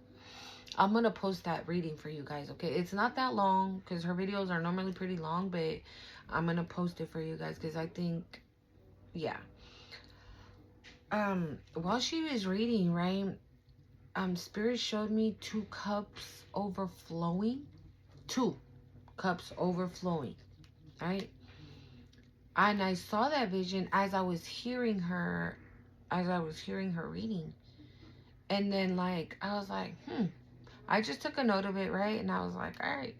I'm gonna post that reading for you guys, okay? It's not that long because her videos are normally pretty long, but I'm gonna post it for you guys because I think, yeah. While she was reading, right, Spirit showed me 2 cups overflowing. 2 cups overflowing, right? And I saw that vision as I was hearing her reading. And then, like, I was like, I just took a note of it, right? And I was like, all right.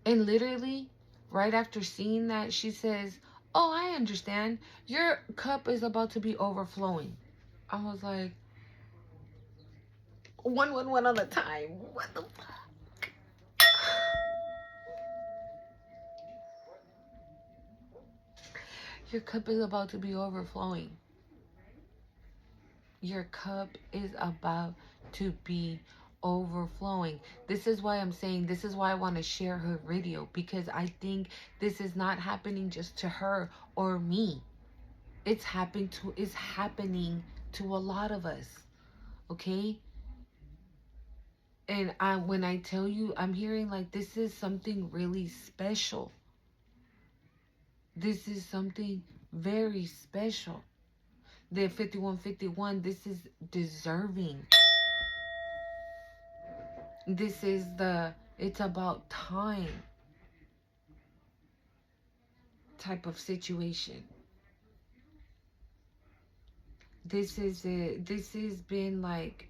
And literally, right after seeing that, she says, oh, I understand. Your cup is about to be overflowing. I was like, 111 on the time. What the fuck? Your cup is about to be overflowing. Your cup is about to be overflowing. This is why I'm saying, this is why I want to share her video, because I think this is not happening just to her or me. It's happening to a lot of us. Okay? And when I tell you, I'm hearing like this is something really special. This is something very special. The 5151, this is deserving. This is it's about time type of situation. This is it. This has been like,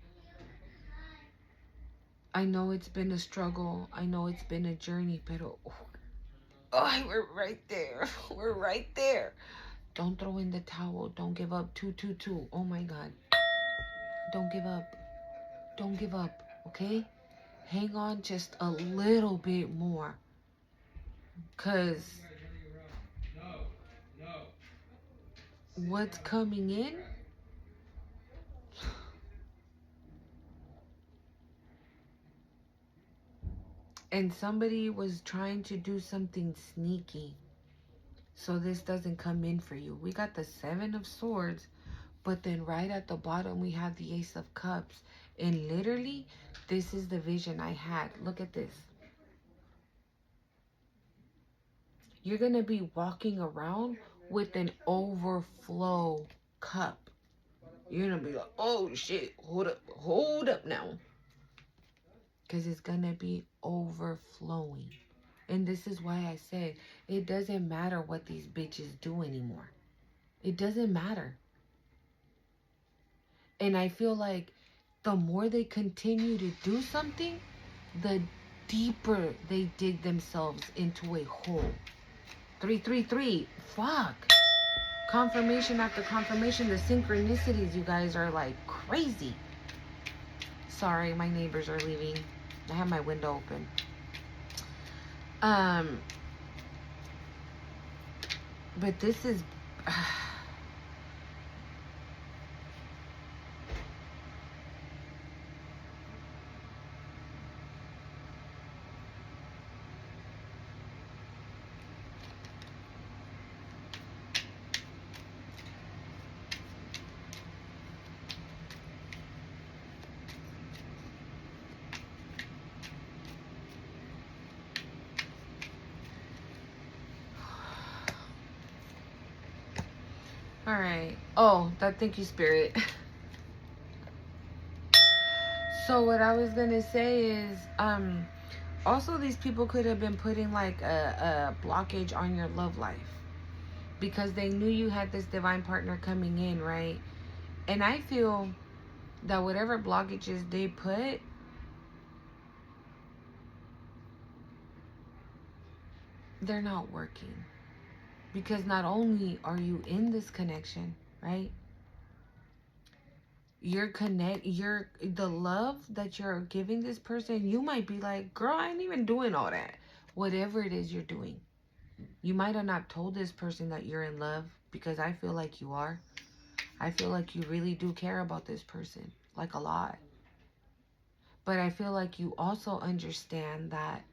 I know it's been a struggle. I know it's been a journey, but we're right there. We're right there. Don't throw in the towel. Don't give up. 222. Oh my God. Don't give up. Don't give up. Okay? Hang on just a little bit more. Because what's coming in, and somebody was trying to do something sneaky so this doesn't come in for you. We got the 7 of Swords, but then right at the bottom we have the Ace of Cups. And literally, this is the vision I had. Look at this. You're going to be walking around with an overflow cup. You're going to be like, oh shit, hold up now. Because it's going to be overflowing. And this is why I said, it doesn't matter what these bitches do anymore. It doesn't matter. And I feel like the more they continue to do something, the deeper they dig themselves into a hole. 333. Fuck. Confirmation after confirmation. The synchronicities, you guys, are like crazy. Sorry, my neighbors are leaving. I have my window open. But this is all right. Oh, thank you, Spirit. So what I was gonna say is, also these people could have been putting like a blockage on your love life because they knew you had this divine partner coming in, right? And I feel that whatever blockages they put, they're not working. Because not only are you in this connection, right? the love that you're giving this person, you might be like, girl, I ain't even doing all that. Whatever it is you're doing. You might have not told this person that you're in love, because I feel like you are. I feel like you really do care about this person, like a lot. But I feel like you also understand that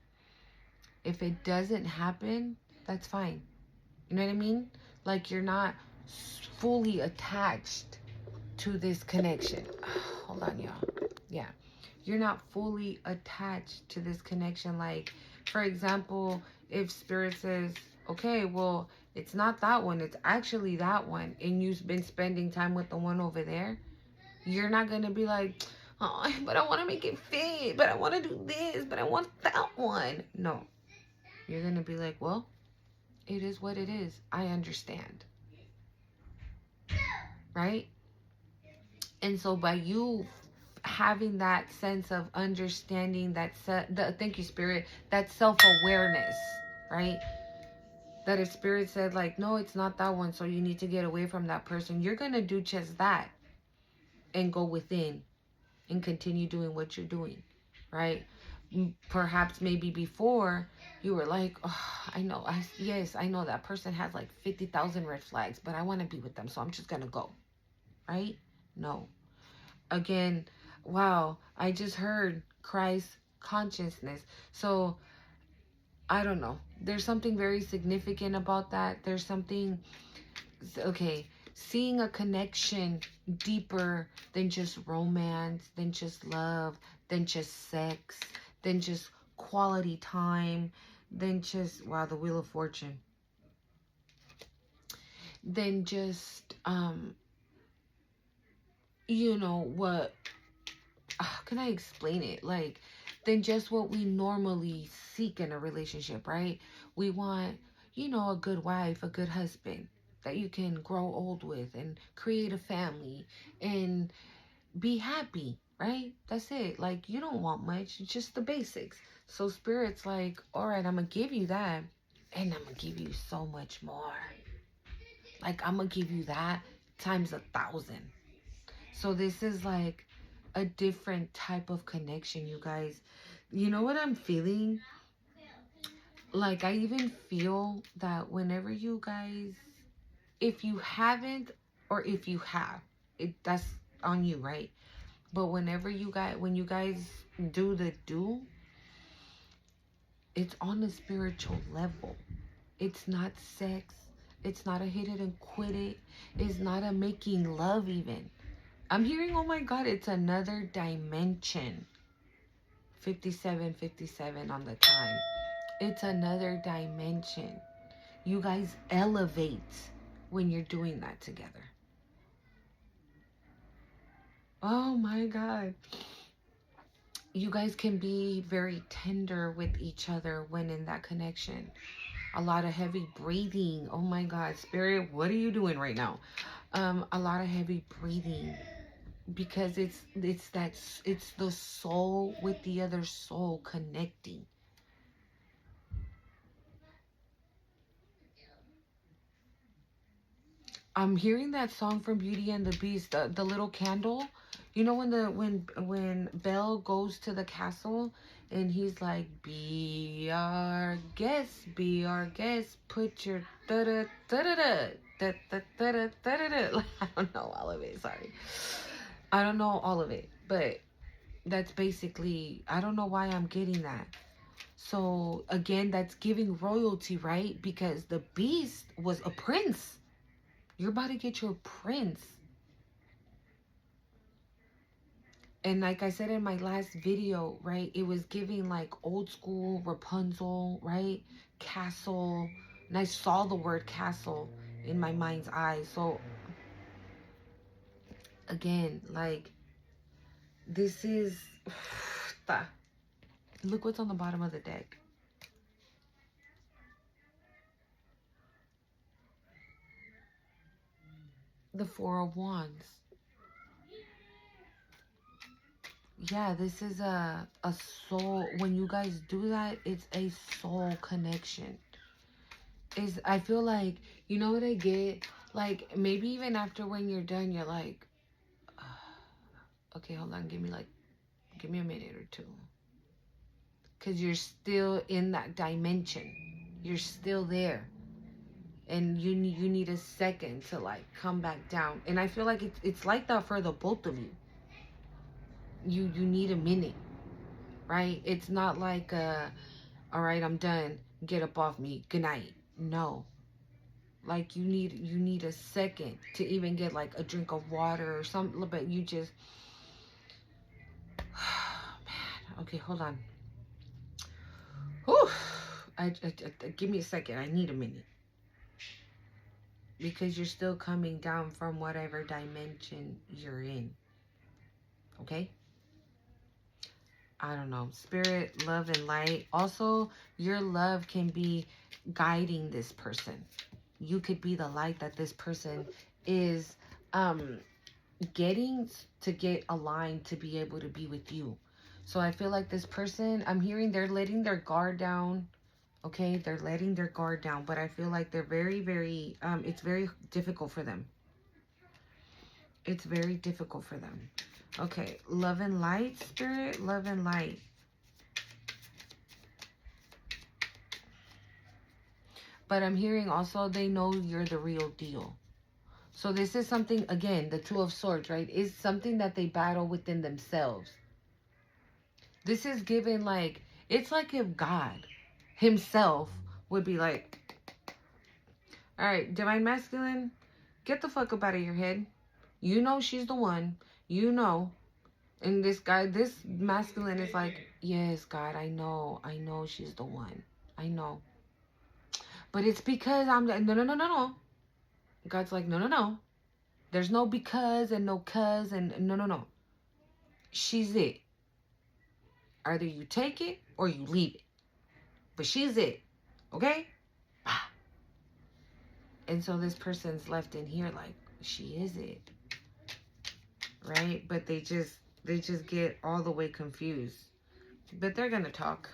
if it doesn't happen, that's fine. You know what I mean? Like, you're not fully attached to this connection. Hold on, y'all. Yeah. You're not fully attached to this connection. Like, for example, if Spirit says, okay, well, it's not that one, it's actually that one, and you've been spending time with the one over there, you're not going to be like, oh, but I want to make it fit, but I want to do this, but I want that one. No. You're going to be like, well, it is what it is. I understand. Right? And so by you having that sense of understanding, thank you, Spirit, that self-awareness, right? That if Spirit said, like, no, it's not that one, so you need to get away from that person, you're going to do just that and go within and continue doing what you're doing, right? Perhaps maybe before you were like, oh, I know, yes, I know that person has like 50,000 red flags, but I want to be with them, so I'm just going to go, right? No. Again, wow, I just heard Christ consciousness. So I don't know. There's something very significant about that. There's something, okay, seeing a connection deeper than just romance, than just love, than just sex, than just quality time, than just, wow, the Wheel of Fortune, than just, you know, what, how can I explain it? Like, than just what we normally seek in a relationship, right? We want, you know, a good wife, a good husband that you can grow old with and create a family and be happy, right? That's it. Like, you don't want much, just the basics. So Spirit's like, all right, I'm gonna give you that, and I'm gonna give you so much more. Like, I'm gonna give you that times 1,000. So this is like a different type of connection, you guys. You know what I'm feeling? Like, I even feel that whenever you guys, if you haven't, or if you have, that's on you, right? But when you guys do the do, it's on a spiritual level. It's not sex. It's not a hit it and quit it. It's not a making love even. I'm hearing, oh my God, it's another dimension. 57:57 on the time. It's another dimension. You guys elevate when you're doing that together. Oh my God. You guys can be very tender with each other when in that connection. A lot of heavy breathing. Oh my God, Spirit, what are you doing right now? A lot of heavy breathing, because it's the soul with the other soul connecting. I'm hearing that song from Beauty and the Beast, the little candle. You know, when Belle goes to the castle and he's like, "Be our guest, be our guest, put your da da da da da da da da da da da." I don't know all of it. Sorry, I don't know all of it, but that's basically. I don't know why I'm getting that. So again, that's giving royalty, right? Because the Beast was a prince. You're about to get your prince. And like I said in my last video, right, it was giving like old school Rapunzel, right? Castle. And I saw the word castle in my mind's eye. So again, like, this is look what's on the bottom of the deck. The Four of Wands. Yeah, this is a soul. When you guys do that, it's a soul connection. I feel like, you know what I get? Like, maybe even after when you're done, you're like, Okay, hold on. Give me a minute or two. Because you're still in that dimension. You're still there. And you need a second to like come back down. And I feel like it's like that for the both of you. You need a minute, right? It's not like all right, I'm done. Get up off me. Good night. No. Like you need a second to even get like a drink of water or something, but you just man. Okay, hold on. Whew. Give me a second. I need a minute. Because you're still coming down from whatever dimension you're in. Okay? I don't know. Spirit, love, and light. Also, your love can be guiding this person. You could be the light that this person is getting to get aligned to be able to be with you. So I feel like this person, I'm hearing they're letting their guard down. Okay, they're letting their guard down, but I feel like they're very, very, it's very difficult for them. It's very difficult for them. Okay, love and light, spirit, love and light. But I'm hearing also they know you're the real deal. So this is something, again, the Two of Swords, right? Is something that they battle within themselves. This is given like, it's like if God himself would be like, all right, divine masculine, get the fuck up out of your head. You know she's the one. You know. And this guy, this masculine is like, yes, God, I know she's the one. I know. But it's because I'm, no. God's like, no. There's no because and no cuz and no. She's it. Either you take it or you leave it. But she's it. Okay? And so this person's left in here like, she is it. Right? But they just get all the way confused. But they're going to talk.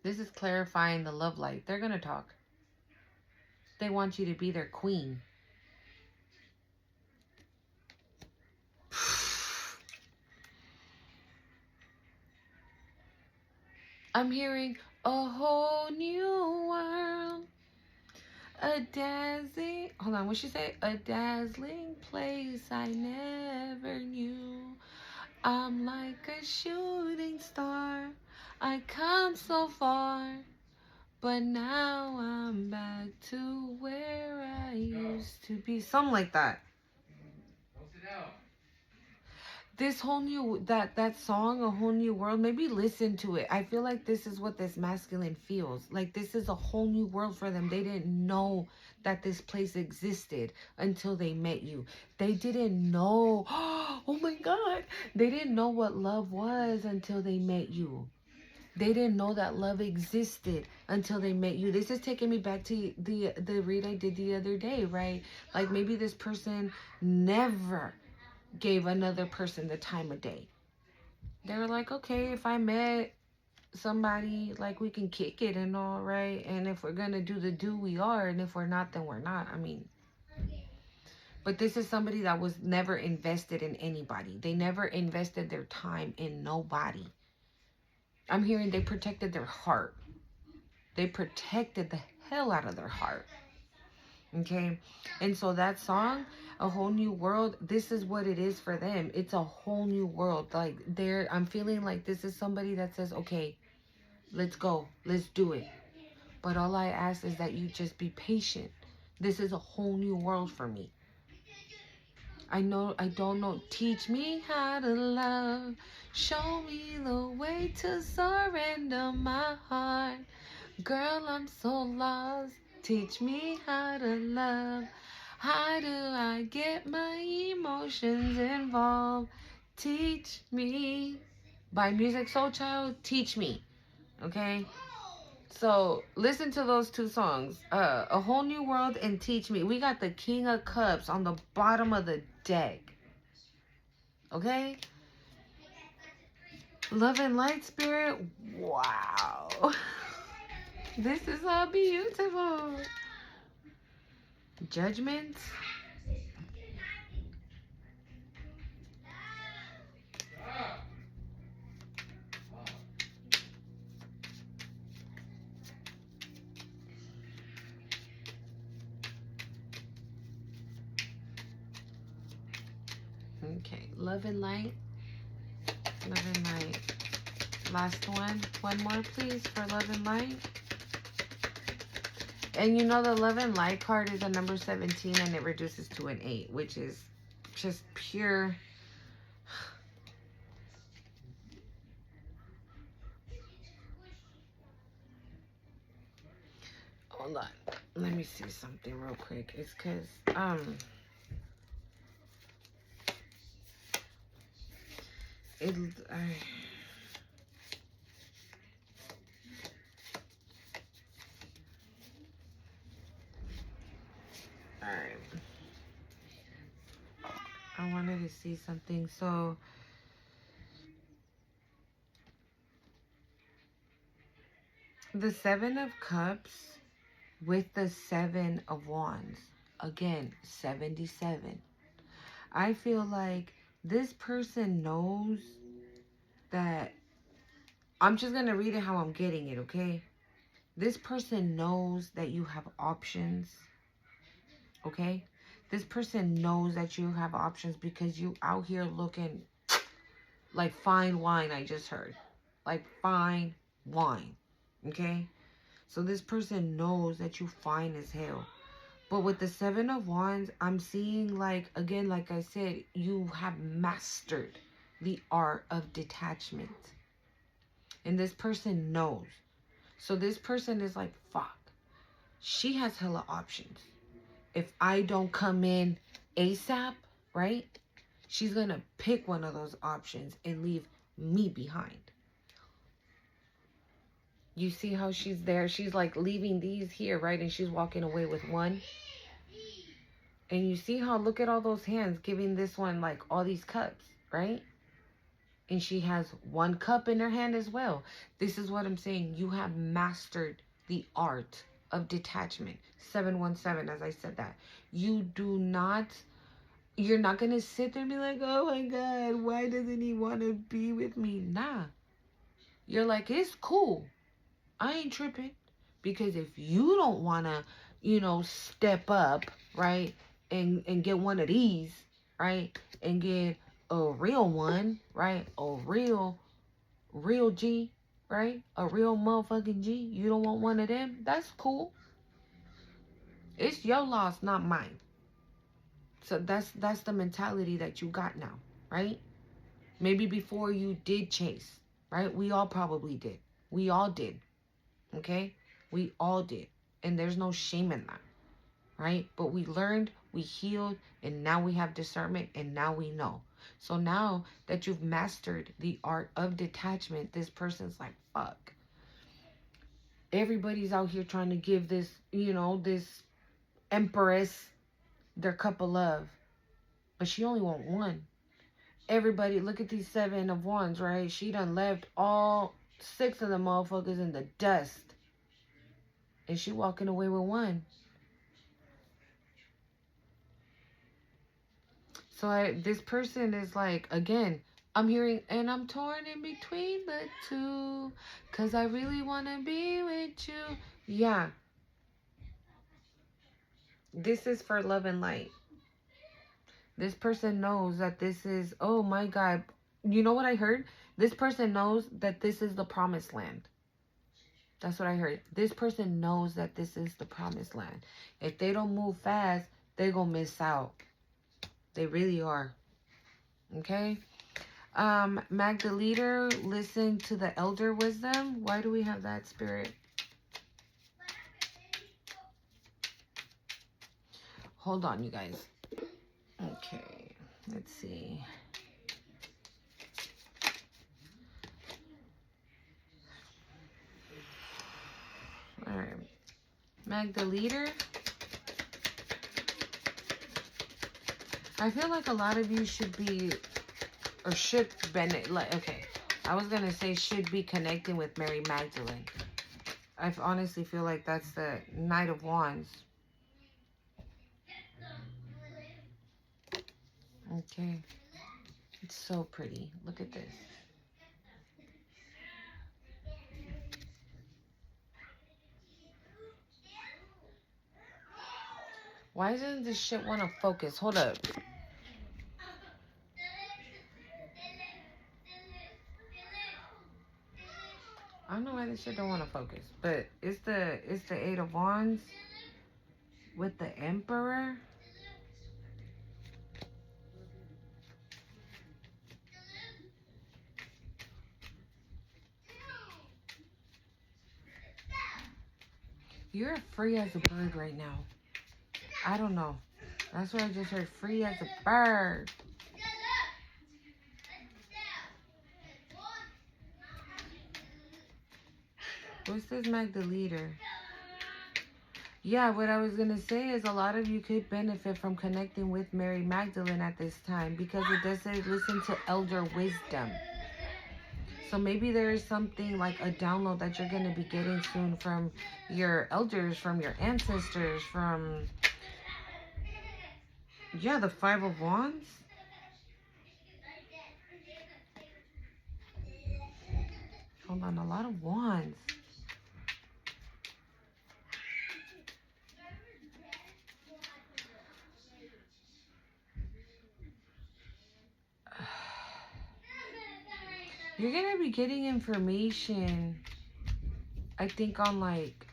This is clarifying the love light. They're going to talk. They want you to be their queen. I'm hearing a whole new world. A dazzling, hold on, what she say? A dazzling place I never knew. I'm like a shooting star. I come so far, but now I'm back to where I used to be. Something like that. This whole new, that song, A Whole New World, maybe listen to it. I feel like this is what this masculine feels. Like this is a whole new world for them. They didn't know that this place existed until they met you. They didn't know, oh my God, they didn't know what love was until they met you. They didn't know that love existed until they met you. This is taking me back to the read I did the other day, right? Like maybe this person never gave another person the time of day. They were like, okay, if I met somebody, like we can kick it and all, right? And if we're gonna do, we are, and if we're not, then we're not. I mean, but this is somebody that was never invested in anybody. They never invested their time in nobody. I'm hearing they protected their heart. They protected the hell out of their heart. Okay, and so that song, A Whole New World, this is what it is for them. It's a whole new world. Like I'm feeling like this is somebody that says, okay, let's go, let's do it. But all I ask is that you just be patient. This is a whole new world for me. I don't know. Teach me how to love. Show me the way to surrender my heart. Girl, I'm so lost. Teach me how to love. How do I get my emotions involved? Teach me. By Music Soul Child, teach me. Okay? So listen to those two songs. A Whole New World and Teach Me. We got the King of Cups on the bottom of the deck. Okay? Love and Light Spirit. Wow. This is so beautiful. Judgment. Okay, love and light. Love and light. Last one. One more, please, for love and light. And you know the love and light card is a number 17 and it reduces to an 8, which is just pure. Hold on. Let me see something real quick. It's because, it, alright. I wanted to see something. So, the 7 of Cups with the 7 of Wands. Again, 77. I feel like this person knows that, I'm just going to read it how I'm getting it, okay? This person knows that you have options, okay? This person knows that you have options because you out here looking like fine wine, I just heard. Like fine wine, okay? So this person knows that you fine as hell. But with the 7 of Wands, I'm seeing, like, again, like I said, you have mastered the art of detachment. And this person knows. So this person is like, fuck. She has hella options. If I don't come in ASAP, right? She's going to pick one of those options and leave me behind. You see how she's there? She's like leaving these here, right? And she's walking away with one. And you see how, look at all those hands giving this one like all these cups, right? And she has one cup in her hand as well. This is what I'm saying. You have mastered the art of detachment. 717, as I said that. You do not, you're not going to sit there and be like, oh my God, why doesn't he want to be with me? Nah. You're like, it's cool. I ain't tripping. Because if you don't want to, you know, step up, right, and get one of these, right, and get a real one, right, a real G, right, a real motherfucking G, you don't want one of them, that's cool. It's your loss, not mine. So that's the mentality that you got now, right? Maybe before you did chase, right? We all probably did. We all did. Okay? We all did. And there's no shame in that, right? But we learned, we healed, and now we have discernment, and now we know. So now that you've mastered the art of detachment, this person's like, fuck. Everybody's out here trying to give this, you know, this empress their cup of love. But she only want one. Everybody, look at these 7 of Wands, right? She done left all 6 of the motherfuckers in the dust. And she walking away with one. So this person is like, again, I'm hearing, and I'm torn in between the two, because I really want to be with you. Yeah. This is for love and light. This person knows that this is, oh my God. You know what I heard? This person knows that this is the promised land. That's what I heard. This person knows that this is the promised land. If they don't move fast, they're going to miss out. They really are. Okay? Mag the leader, listen to the elder wisdom. Why do we have that, Spirit? Hold on, you guys. Okay, let's see. All right. Mag the leader. I feel like a lot of you should be, or should be, like, okay. I was going to say should be connecting with Mary Magdalene. I honestly feel like that's the Knight of Wands. Okay. It's so pretty. Look at this. Why doesn't this shit want to focus? Hold up. I don't know why this shit don't want to focus, but it's the Eight of Wands with the Emperor. You're free as a bird right now. I don't know. That's what I just heard. Free as a bird. What's this Mag the leader? Yeah, what I was going to say is a lot of you could benefit from connecting with Mary Magdalene at this time, because it does say listen to elder wisdom. So maybe there is something like a download that you're going to be getting soon from your elders, from your ancestors, from, yeah, the Five of Wands. Hold on, a lot of wands. You're going to be getting information, I think, on like,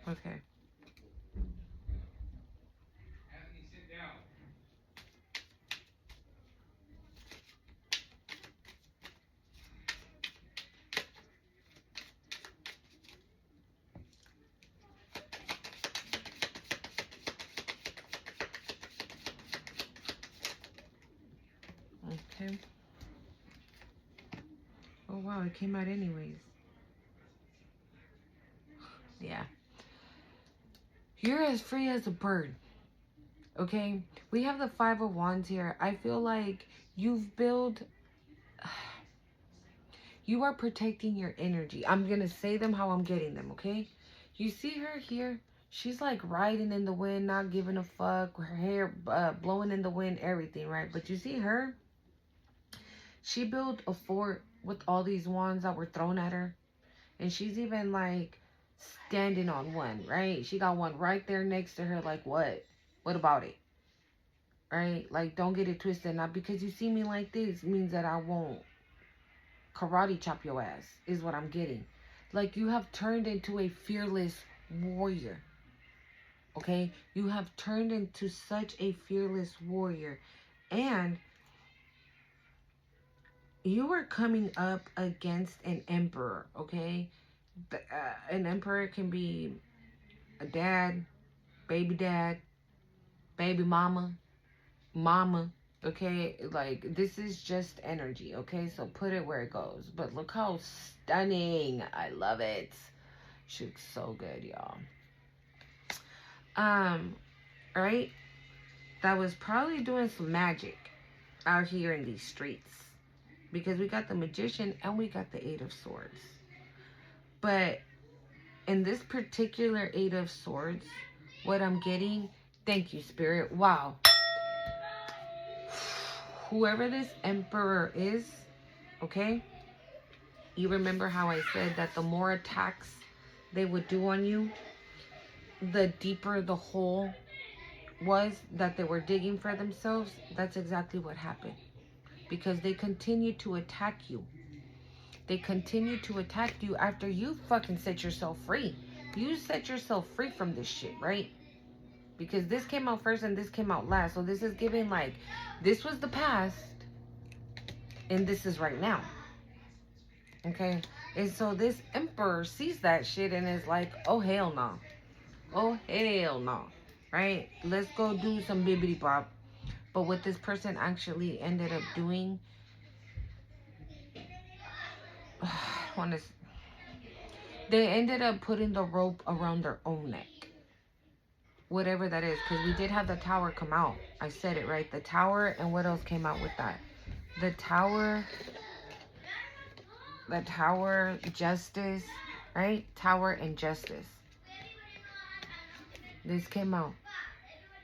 okay. Okay. Oh, wow, it came out anyways. Yeah. You're as free as a bird. Okay? We have the Five of Wands here. I feel like you've built... You are protecting your energy. I'm going to say them how I'm getting them, okay? You see her here? She's like riding in the wind, not giving a fuck. Her hair blowing in the wind, everything, right? But you see her? She built a fort with all these wands that were thrown at her. And she's even like standing on one, right? She got one right there next to her. Like, what? What about it? Right? Like, don't get it twisted. Not because you see me like this means that I won't karate chop your ass, is what I'm getting. Like, you have turned into a fearless warrior. Okay? You have turned into such a fearless warrior. And you are coming up against an emperor, okay? An emperor can be a dad, baby mama, okay? Like, this is just energy, okay? So put it where it goes. But look how stunning. I love it. She looks so good, y'all. Right? That was probably doing some magic out here in these streets. Because we got the Magician and we got the Eight of Swords. But in this particular Eight of Swords, what I'm getting, thank you, Spirit. Wow. Whoever this Emperor is, okay? You remember how I said that the more attacks they would do on you, the deeper the hole was that they were digging for themselves? That's exactly what happened. Because they continue to attack you. They continue to attack you after you fucking set yourself free. You set yourself free from this shit, right? Because this came out first and this came out last. So this is giving like, this was the past and this is right now. Okay? And so this emperor sees that shit and is like, oh hell no. Oh hell no. Right? Let's go do some bibbity bop. But what this person actually ended up doing, they ended up putting the rope around their own neck. Whatever that is. Because we did have the Tower come out. I said it right. The Tower, and what else came out with that? The Tower, Justice, right? Tower and Justice. This came out.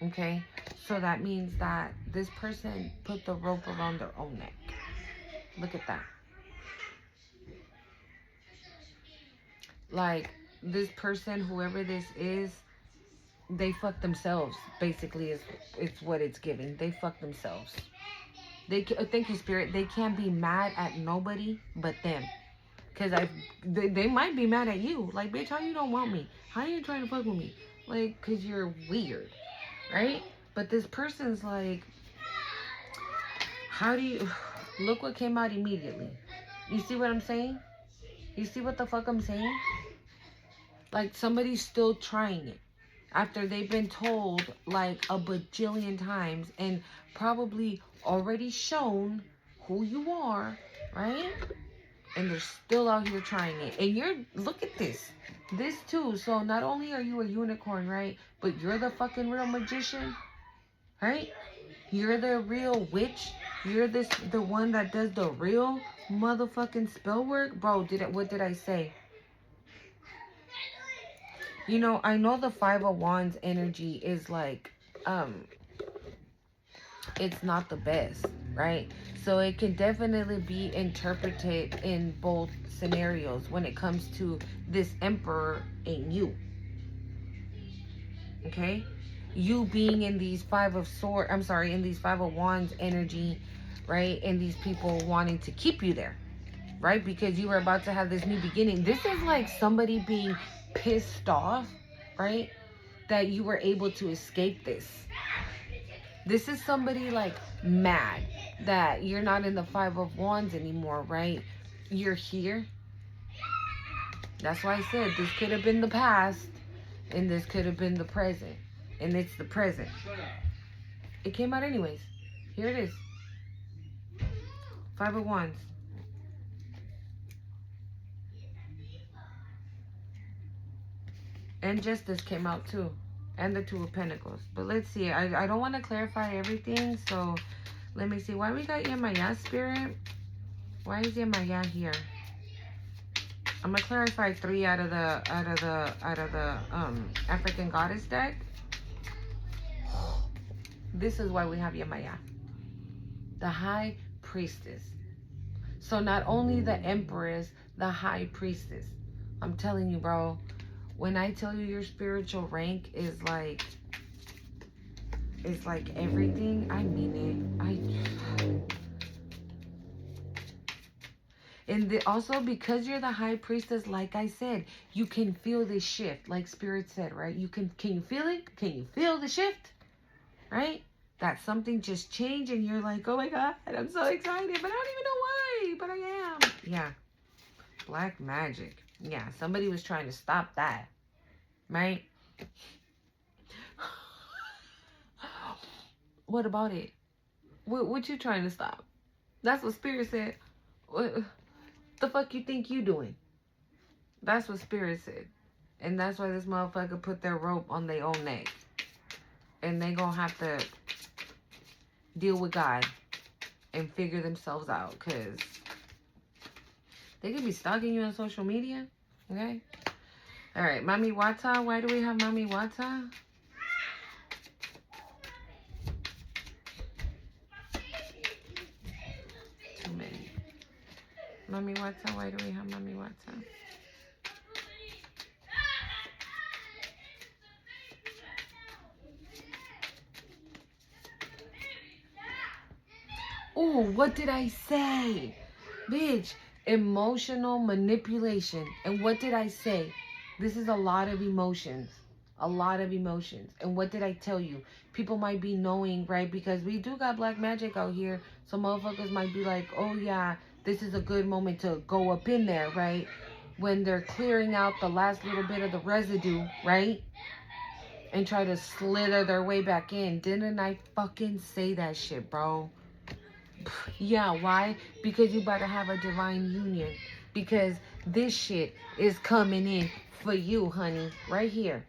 Okay? So that means that this person put the rope around their own neck. Look at that. like this person, whoever this is, they fuck themselves. Basically, is it's what it's giving. They fuck themselves. Thank you, Spirit. They can't be mad at nobody but them. Cause they might be mad at you. Like, bitch, how you don't want me? How you trying to fuck with me? Like, cause you're weird, right? But this person's like, how do you look what came out immediately? You see what I'm saying? You see what the fuck I'm saying? Like, somebody's still trying it after they've been told like a bajillion times and probably already shown who you are, right? And they're still out here trying it. And you're, look at this. This too. So not only are you a unicorn, right? But you're the fucking real magician, right? You're the real witch. You're the one that does the real motherfucking spell work. Bro, what did I say? You know, I know the Five of Wands energy is like, it's not the best, right? So it can definitely be interpreted in both scenarios when it comes to this Emperor and you. Okay? You being in these in these Five of Wands energy, right? And these people wanting to keep you there, right? Because you were about to have this new beginning. This is like somebody being pissed off, right? That you were able to escape this. This is somebody like mad that you're not in the Five of Wands anymore, right? You're here. That's why I said this could have been the past and this could have been the present. And it's the present. It came out anyways. Here it is. Five of Wands. And Justice came out too. And the Two of Pentacles. But let's see. I don't want to clarify everything. So let me see. Why we got Yemaya, Spirit? Why is Yemaya here? I'm gonna clarify 3 out of the African Goddess deck. This is why we have Yemaya, the High Priestess. So not only the Empress, the High Priestess. I'm telling you, bro. When I tell you your spiritual rank is like everything, I mean it. And also, because you're the High Priestess, like I said, you can feel this shift. Like Spirit said, right? Can you feel it? Can you feel the shift? Right? That something just changed and you're like, oh my God, I'm so excited, but I don't even know why, but I am. Yeah. Black magic. Yeah, somebody was trying to stop that. Right? What about it? What you trying to stop? That's what Spirit said. What the fuck you think you doing? That's what Spirit said. And that's why this motherfucker put their rope on their own neck. And they gonna have to deal with God and figure themselves out. Because they could be stalking you on social media. Okay? Alright, Mami Wata. Why do we have Mami Wata? Too many. Mami Wata. Why do we have Mami Wata? Oh, what did I say? Bitch, emotional manipulation. And what did I say? This is a lot of emotions. A lot of emotions. And what did I tell you? People might be knowing, right? Because we do got black magic out here. So motherfuckers might be like, oh yeah, this is a good moment to go up in there, right? When they're clearing out the last little bit of the residue, right? And try to slither their way back in. Didn't I fucking say that shit, bro? Yeah, why? Because you about to have a divine union. Because this shit is coming in for you, honey. Right here.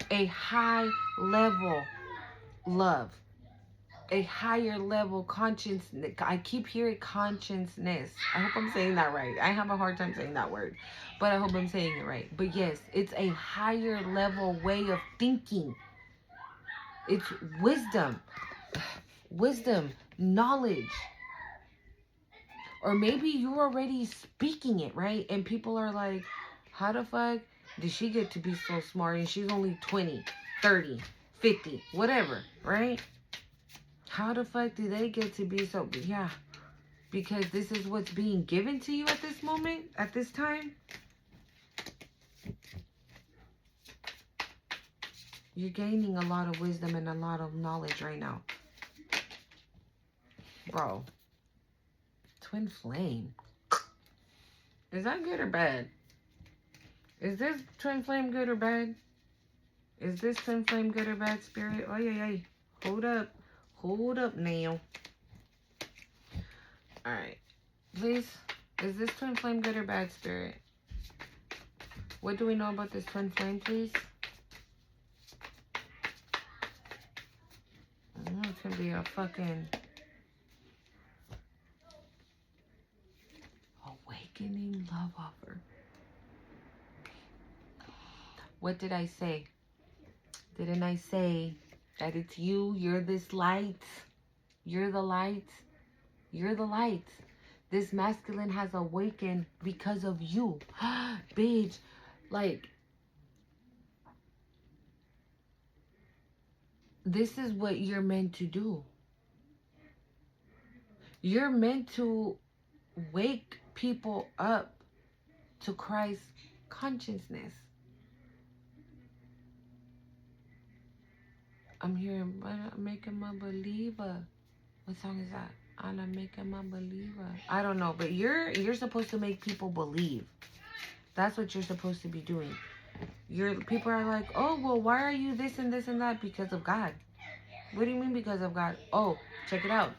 A high level love. A higher level consciousness. I keep hearing consciousness. I hope I'm saying that right. I have a hard time saying that word. But I hope I'm saying it right. But yes, it's a higher level way of thinking. It's wisdom. Wisdom, knowledge, Or maybe you're already speaking it, right? And people are like, how the fuck did she get to be so smart and she's only 20, 30, 50, whatever, right? How the fuck do they get to be so... Yeah, because this is what's being given to you at this moment, at this time. You're gaining a lot of wisdom and a lot of knowledge right now. Bro. Twin flame. Is that good or bad? Is this twin flame good or bad? Is this twin flame good or bad, spirit? Oh, yeah. Hold up. Hold up now. Alright. Please. Is this twin flame good or bad, spirit? What do we know about this twin flame, please? It can be a fucking... awakening love offer. What did I say? Didn't I say that it's you? You're this light. You're the light. You're the light. This masculine has awakened because of you. Bitch. Like, this is what you're meant to do. You're meant to wake people up to Christ's consciousness. I'm here, make him a believer. What song is that? I'm making my believer. I don't know, but you're supposed to make people believe. That's what you're supposed to be doing. People are like, oh, well, why are you this and this and that? Because of God. What do you mean because of God? Oh, check it out.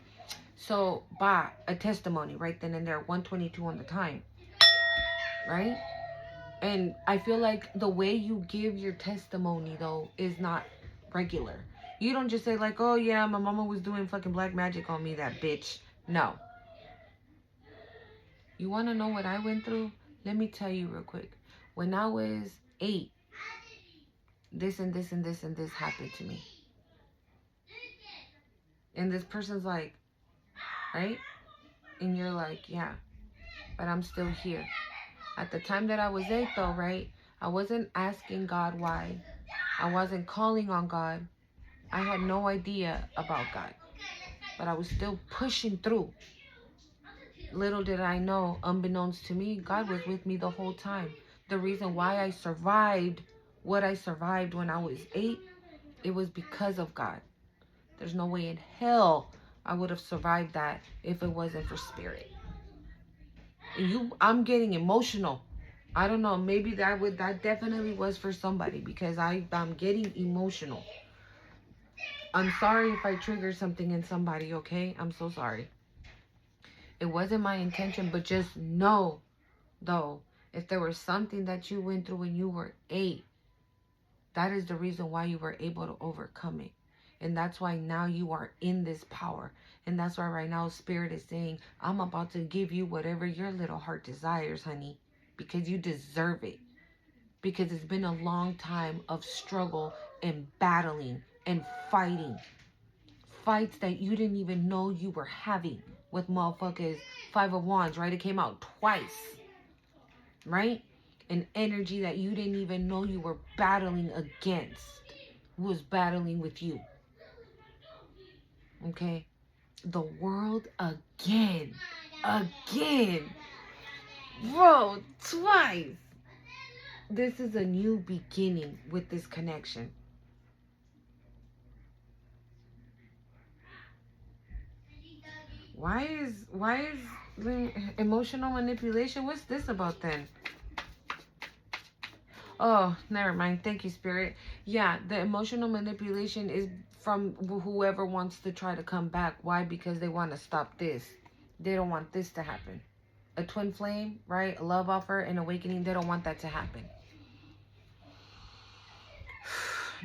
So, a testimony right then and there, 122 on the time, right? And I feel like the way you give your testimony, though, is not regular. You don't just say like, oh yeah, my mama was doing fucking black magic on me, that bitch. No. You want to know what I went through? Let me tell you real quick. When I was 8, this and this and this and this happened to me. And this person's like, right? And you're like, yeah, but I'm still here. At the time that I was 8 though, right? I wasn't asking God why. I wasn't calling on God. I had no idea about God. But I was still pushing through. Little did I know, unbeknownst to me, God was with me the whole time. The reason why I survived what I survived when I was 8, it was because of God. There's no way in hell I would have survived that if it wasn't for spirit. I'm getting emotional. I don't know, maybe that definitely was for somebody, because I'm getting emotional. I'm sorry if I trigger something in somebody, okay? I'm so sorry. It wasn't my intention, but just know, though, if there was something that you went through when you were 8, that is the reason why you were able to overcome it. And that's why now you are in this power. And that's why right now Spirit is saying, I'm about to give you whatever your little heart desires, honey, because you deserve it. Because it's been a long time of struggle and battling and fighting. Fights that you didn't even know you were having with motherfuckers 5 of Wands, right? It came out twice, right? An energy that you didn't even know you were battling against was battling with you. Okay? The world again. Bro, twice. This is a new beginning with this connection. Why is emotional manipulation? What's this about then? Oh, never mind. Thank you, Spirit. Yeah, the emotional manipulation is from whoever wants to try to come back. Why? Because they want to stop this. They don't want this to happen. A twin flame, right? A love offer, an awakening. They don't want that to happen.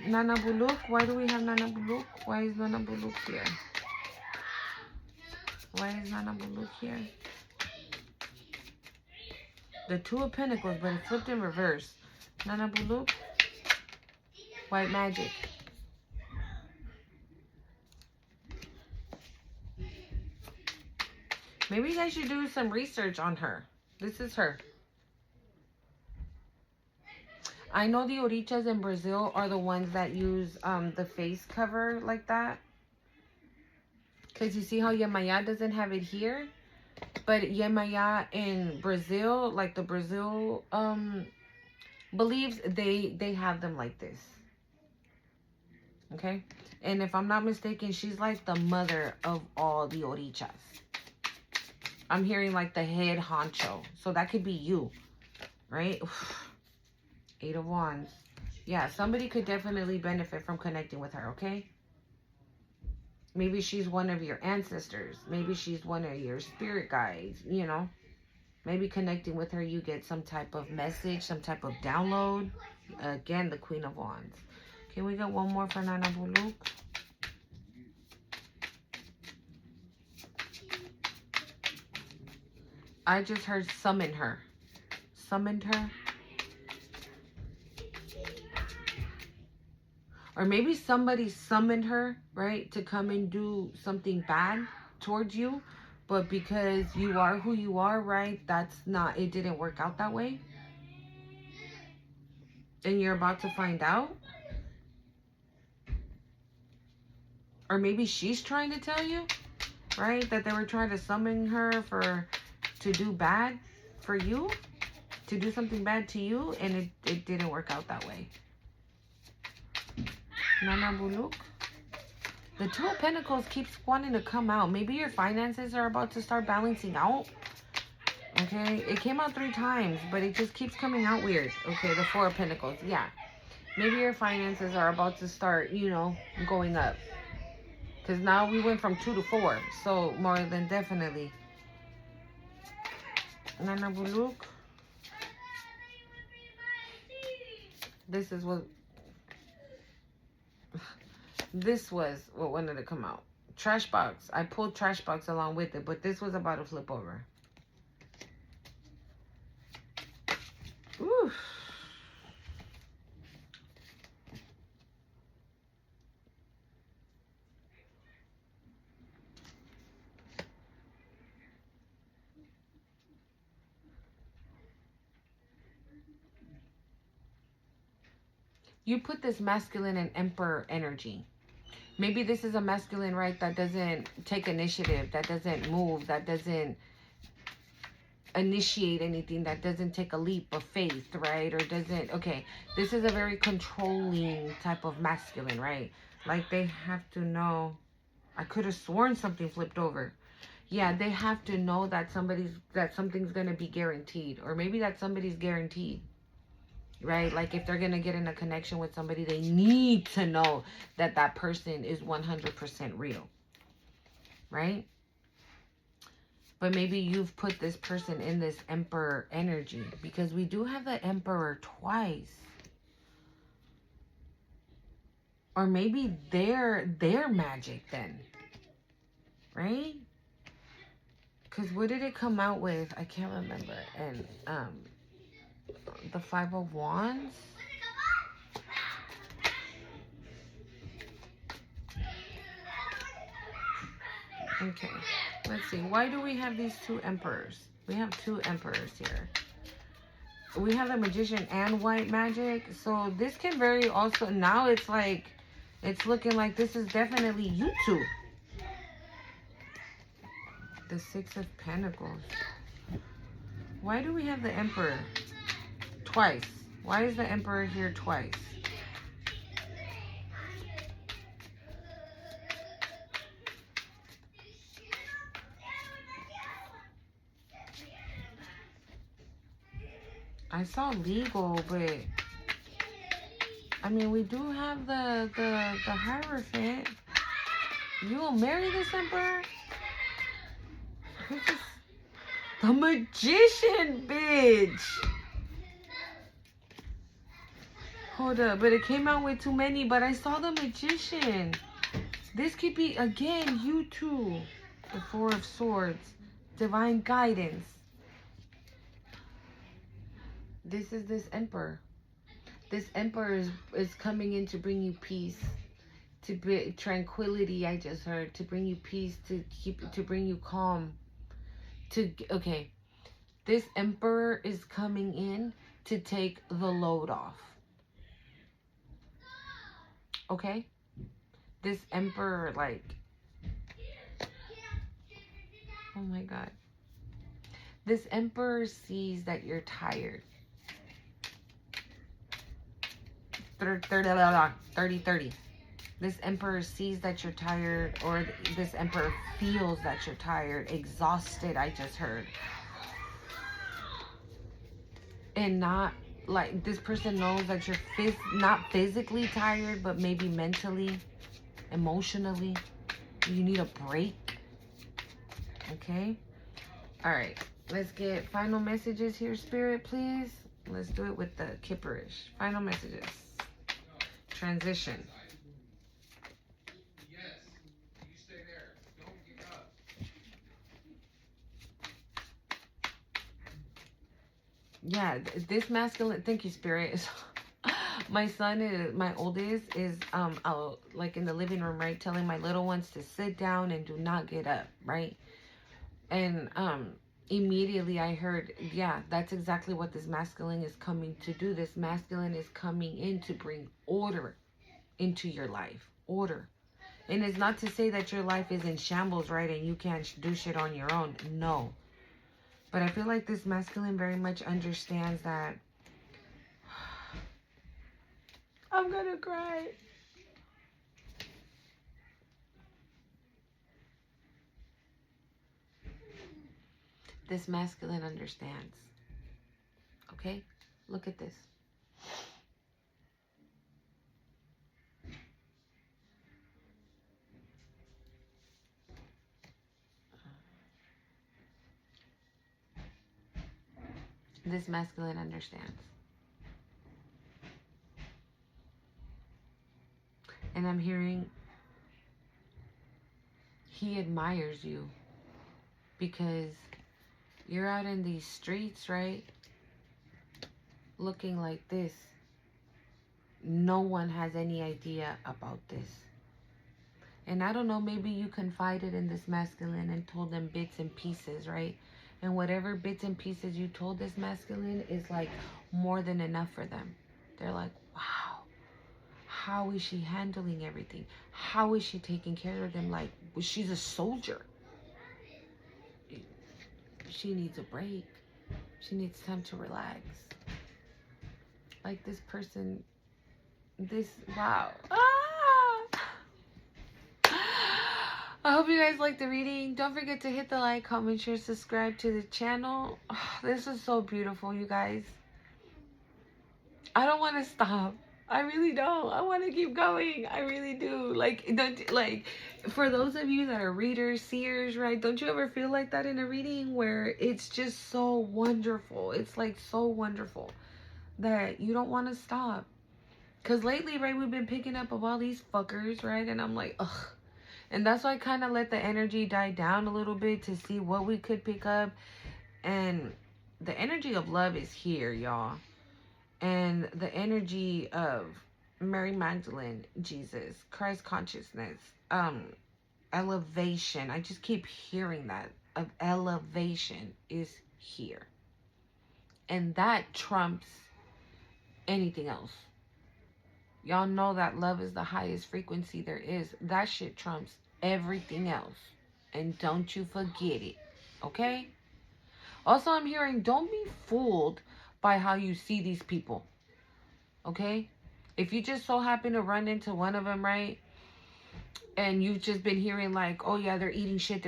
Nana Buluk. Why do we have Nana Buluk? Why is Nana Buluk here? Why is Nana Buluk here? The 2 of Pentacles, but it flipped in reverse. Nana Buluk. White magic. Maybe you guys should do some research on her. This is her. I know the Orichas in Brazil are the ones that use the face cover like that. Because you see how Yemaya doesn't have it here? But Yemaya in Brazil, like the Brazil beliefs, they have them like this. Okay? And if I'm not mistaken, she's like the mother of all the Orichas. I'm hearing like the head honcho. So that could be you. Right? Eight of Wands. Yeah, somebody could definitely benefit from connecting with her, okay? Maybe she's one of your ancestors. Maybe she's one of your spirit guides, you know? Maybe connecting with her, you get some type of message, some type of download. Again, the Queen of Wands. Can we get one more for Nana Buluk? I just heard summon her. Summoned her. Or maybe somebody summoned her, right, to come and do something bad towards you. But because you are who you are, right, it didn't work out that way. And you're about to find out. Or maybe she's trying to tell you, right, that they were trying to summon her to do bad for you. To do something bad to you. And it didn't work out that way. Nana Buluk. The Two of Pentacles keeps wanting to come out. Maybe your finances are about to start balancing out. Okay. It came out 3 times, but it just keeps coming out weird. Okay. The Four of Pentacles. Yeah. Maybe your finances are about to start, you know, going up. Because now we went from 2 to 4. So more than definitely. Nana Buluk. This was what wanted to come out. Trash box. I pulled trash box along with it, but this was about to flip over. Ooh. You put this masculine and emperor energy. Maybe this is a masculine, right, that doesn't take initiative, that doesn't move, that doesn't initiate anything, that doesn't take a leap of faith, right? Or doesn't, okay, this is a very controlling type of masculine, right? Like they have to know. I could have sworn something flipped over. Yeah, they have to know that something's going to be guaranteed. Or maybe that somebody's guaranteed. Right? Like if they're going to get in a connection with somebody, they need to know that that person is 100% real. Right? But maybe you've put this person in this emperor energy. Because we do have the emperor twice. Or maybe they're magic then. Right? Because what did it come out with? I can't remember. And the Five of Wands. Okay, let's see. Why do we have these 2 emperors? We have 2 emperors here. We have the Magician and White Magic. So this can vary also. Now it's like, it's looking like this is definitely you two. The Six of Pentacles. Why do we have the Emperor twice? Why is the Emperor here twice? I saw legal, but I mean, we do have the Hierophant. You gonna marry this Emperor? Who's this? The Magician, bitch. Hold up, but it came out with too many, but I saw the Magician. This could be, again, you two. The Four of Swords. Divine guidance. This is this Emperor. This Emperor is coming in to bring you peace. To be tranquility, I just heard. To bring you peace, to bring you calm. Okay, this emperor is coming in to take the load off. Okay? This emperor, like, oh my God. This emperor sees that you're tired. 30. This emperor sees that you're tired, or this emperor feels that you're tired, exhausted, I just heard. And not, like, this person knows that you're not physically tired, but maybe mentally, emotionally. You need a break. Okay? All right. Let's get final messages here, Spirit, please. Let's do it with the Kipperish. Final messages. Transition. Yeah, this masculine, thank you, Spirit. My son is, my oldest is out like in the living room, right, telling my little ones to sit down and do not get up, right? And immediately I heard, yeah, that's exactly what this masculine is coming to do. This masculine is coming in to bring order into your life. Order. And it's not to say that your life is in shambles, right, and you can't do shit on your own. No. But I feel like this masculine very much understands that. I'm gonna cry. This masculine understands. Okay? Look at this. This masculine understands. And I'm hearing he admires you because you're out in these streets, right? Looking like this. No one has any idea about this. And I don't know, maybe you confided in this masculine and told them bits and pieces, right? And whatever bits and pieces you told this masculine is like more than enough for them. They're like, wow, how is she handling everything? How is she taking care of them? Like, she's a soldier. She needs a break. She needs time to relax. Like this person, wow. I hope you guys liked the reading. Don't forget to hit the like, comment, share, subscribe to the channel. This is so beautiful, you guys. I don't want to stop. I really don't. I want to keep going. I really do. Like, for those of you that are readers, seers, right? Don't you ever feel like that in a reading where it's just so wonderful? It's like so wonderful that you don't want to stop. Because lately, right, we've been picking up of all these fuckers, right? And I'm like, ugh. And that's why I kind of let the energy die down a little bit to see what we could pick up. And the energy of love is here, y'all. And the energy of Mary Magdalene, Jesus, Christ consciousness, elevation. I just keep hearing that of elevation is here. And that trumps anything else. Y'all know that love is the highest frequency there is. That shit trumps everything else. And don't you forget it. Okay? Also, I'm hearing don't be fooled by how you see these people. Okay? If you just so happen to run into one of them, right? And you've just been hearing like, oh yeah, they're eating shit.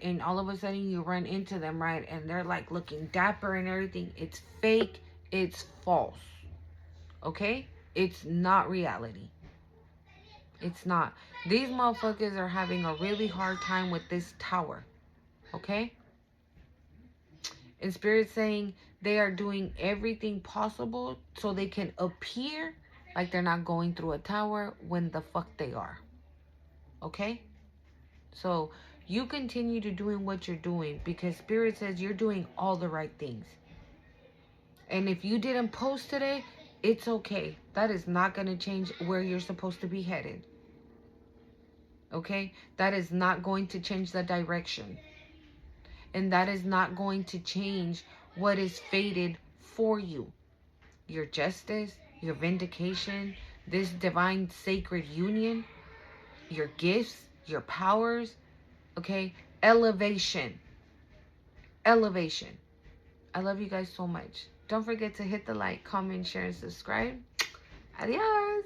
And all of a sudden you run into them, right? And they're like looking dapper and everything. It's fake. It's false. Okay? It's not reality. It's not. These motherfuckers are having a really hard time with this tower. Okay? And Spirit's saying they are doing everything possible so they can appear like they're not going through a tower when the fuck they are. Okay? So you continue to doing what you're doing because Spirit says you're doing all the right things. And if you didn't post today, it's okay. That is not going to change where you're supposed to be headed. Okay? That is not going to change the direction. And that is not going to change what is fated for you. Your justice, your vindication, this divine sacred union, your gifts, your powers, okay? Elevation. Elevation. I love you guys so much. Don't forget to hit the like, comment, share, and subscribe. Adios.